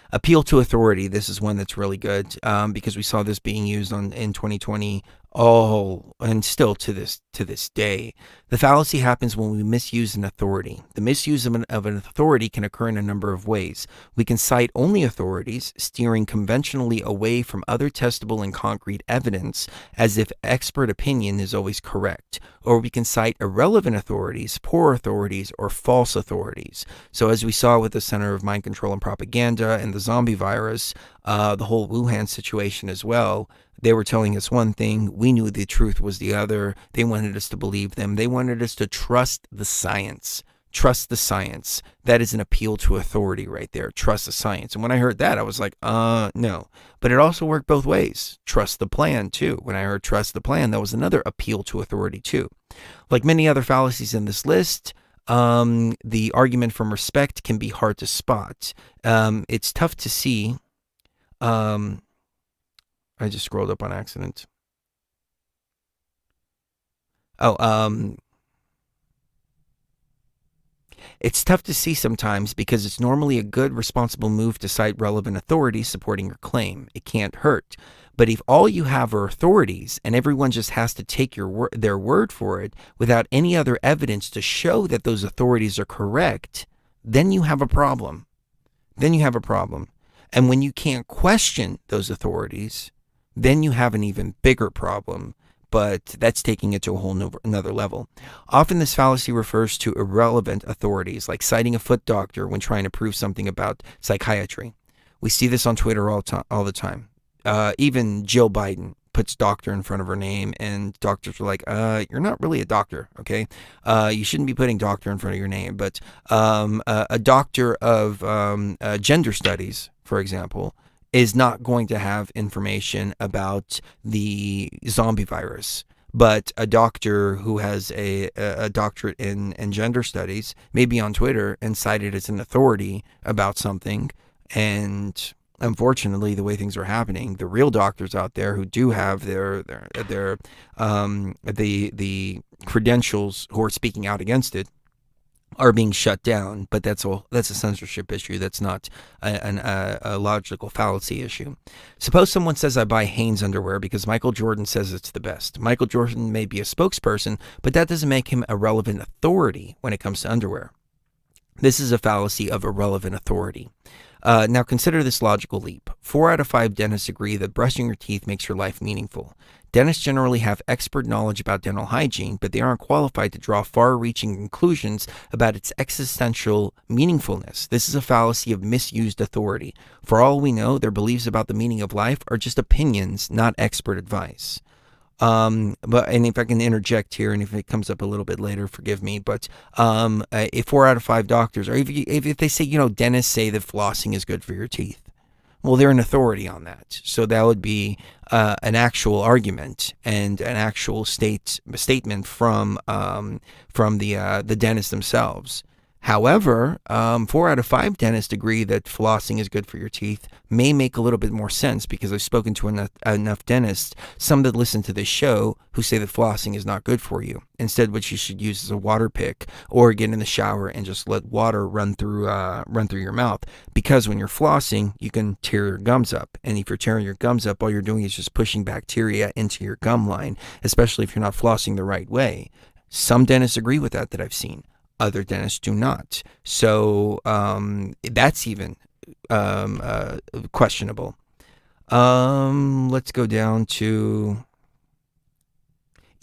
[SPEAKER 1] Appeal to authority. This is one that's really good because we saw this being used in 2020 and still to this day. The fallacy happens when we misuse an authority. The misuse of an authority can occur in a number of ways. We can cite only authorities, steering conventionally away from other testable and concrete evidence as if expert opinion is always correct. Or we can cite irrelevant authorities, poor authorities, or false authorities. So as we saw with the Center of Mind Control and Propaganda and the zombie virus, the whole Wuhan situation as well, they were telling us one thing. We knew the truth was the other. They wanted us to believe them. They wanted us to trust the science. Trust the science. That is an appeal to authority right there. Trust the science. And when I heard that, I was like, no. But it also worked both ways. Trust the plan, too. When I heard trust the plan, that was another appeal to authority, too. Like many other fallacies in this list, the argument from respect can be hard to spot. It's tough to see. I just scrolled up on accident. It's tough to see sometimes because it's normally a good, responsible move to cite relevant authorities supporting your claim. It can't hurt. But if all you have are authorities and everyone just has to take their word for it without any other evidence to show that those authorities are correct, then you have a problem. And when you can't question those authorities, then you have an even bigger problem, but that's taking it to a whole another level. Often this fallacy refers to irrelevant authorities, like citing a foot doctor when trying to prove something about psychiatry. We see this on Twitter all the time. Even Jill Biden puts doctor in front of her name, and doctors are like, you're not really a doctor, okay? You shouldn't be putting doctor in front of your name. But a doctor of gender studies, for example, is not going to have information about the zombie virus. But a doctor who has a doctorate in gender studies may be on Twitter and cited as an authority about something. And unfortunately, the way things are happening, the real doctors out there who do have the credentials who are speaking out against it are being shut down. But that's a censorship issue. That's not a logical fallacy issue. Suppose someone says I buy Hanes underwear because Michael Jordan says it's the best. Michael Jordan may be a spokesperson, but that doesn't make him a relevant authority when it comes to underwear. This is a fallacy of irrelevant authority. Now consider this logical leap. 4 out of 5 dentists agree that brushing your teeth makes your life meaningful. Dentists generally have expert knowledge about dental hygiene, but they aren't qualified to draw far-reaching conclusions about its existential meaningfulness. This is a fallacy of misused authority. For all we know, their beliefs about the meaning of life are just opinions, not expert advice. And if I can interject here, and if it comes up a little bit later, forgive me, but if 4 out of 5 doctors, or if they say, dentists say that flossing is good for your teeth, well, they're an authority on that. So that would be an actual argument and an actual statement from the dentists themselves. However, 4 out of 5 dentists agree that flossing is good for your teeth. May make a little bit more sense because I've spoken to enough dentists, some that listen to this show, who say that flossing is not good for you. Instead, what you should use is a water pick or get in the shower and just let water run through your mouth. Because when you're flossing, you can tear your gums up. And if you're tearing your gums up, all you're doing is just pushing bacteria into your gum line, especially if you're not flossing the right way. Some dentists agree with that I've seen. Other dentists do not. So that's even questionable. Let's go down to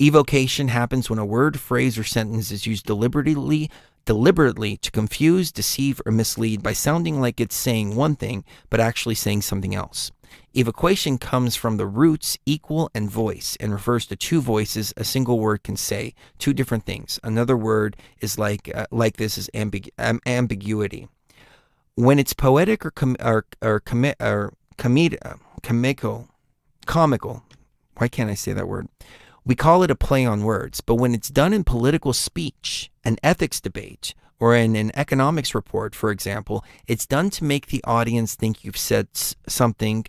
[SPEAKER 1] evocation happens when a word, phrase, or sentence is used deliberately to confuse, deceive, or mislead by sounding like it's saying one thing, but actually saying something else. Evocation comes from the roots equal and voice and refers to 2 voices a single word can say, 2 different things. Another word is like this is ambiguity. When it's poetic or comical, why can't I say that word? We call it a play on words, but when it's done in political speech, an ethics debate, or in an economics report, for example, it's done to make the audience think you've said something,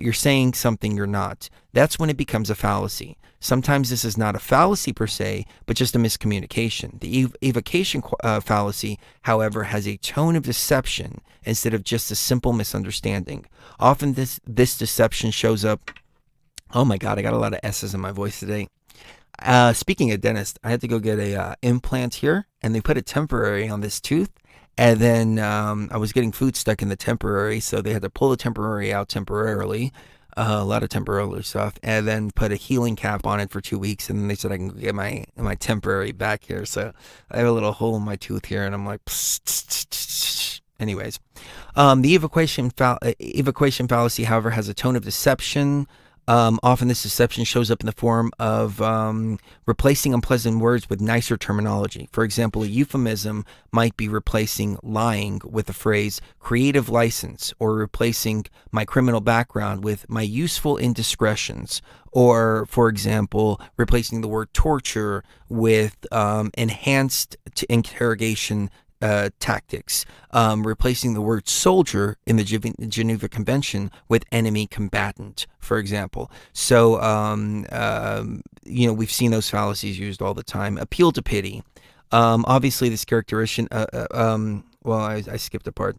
[SPEAKER 1] you're saying something you're not. That's when it becomes a fallacy. Sometimes this is not a fallacy per se, but just a miscommunication. The evocation fallacy, however, has a tone of deception instead of just a simple misunderstanding. Often this deception shows up. Oh my God, I got a lot of S's in my voice today. Speaking of dentist, I had to go get a implant here, and they put a temporary on this tooth. And then I was getting food stuck in the temporary, so they had to pull the temporary out temporarily. A lot of temporary stuff, and then put a healing cap on it for 2 weeks, and then they said I can get my temporary back here. So I have a little hole in my tooth here, and I'm like, anyways. The evocation fallacy, however, has a tone of deception. Often this deception shows up in the form of replacing unpleasant words with nicer terminology. For example, a euphemism might be replacing lying with the phrase creative license, or replacing my criminal background with my useful indiscretions, or, for example, replacing the word torture with enhanced interrogation tactics, replacing the word soldier in the Geneva Convention with enemy combatant, for example. So, we've seen those fallacies used all the time. Appeal to pity. Obviously, this characterization, I skipped a part.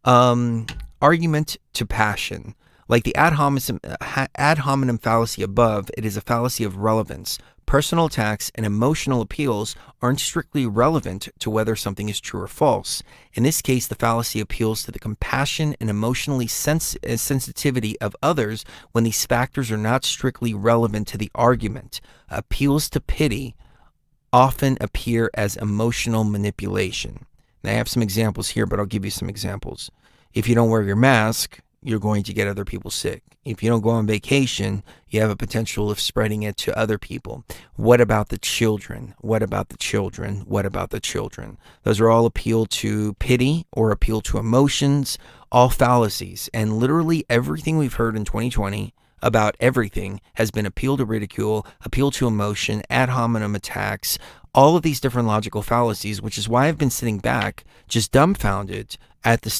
[SPEAKER 1] Argument to passion. Like the ad hominem fallacy above, it is a fallacy of relevance. Personal attacks and emotional appeals aren't strictly relevant to whether something is true or false. In this case, the fallacy appeals to the compassion and emotionally sensitivity of others when these factors are not strictly relevant to the argument. Appeals to pity often appear as emotional manipulation. Now, I have some examples here, but I'll give you some examples. If you don't wear your mask, you're going to get other people sick. If you don't go on vacation, you have a potential of spreading it to other people. What about the children? What about the children? What about the children? Those are all appeal to pity or appeal to emotions, all fallacies. And literally everything we've heard in 2020 about everything has been appeal to ridicule, appeal to emotion, ad hominem attacks, all of these different logical fallacies, which is why I've been sitting back just dumbfounded at the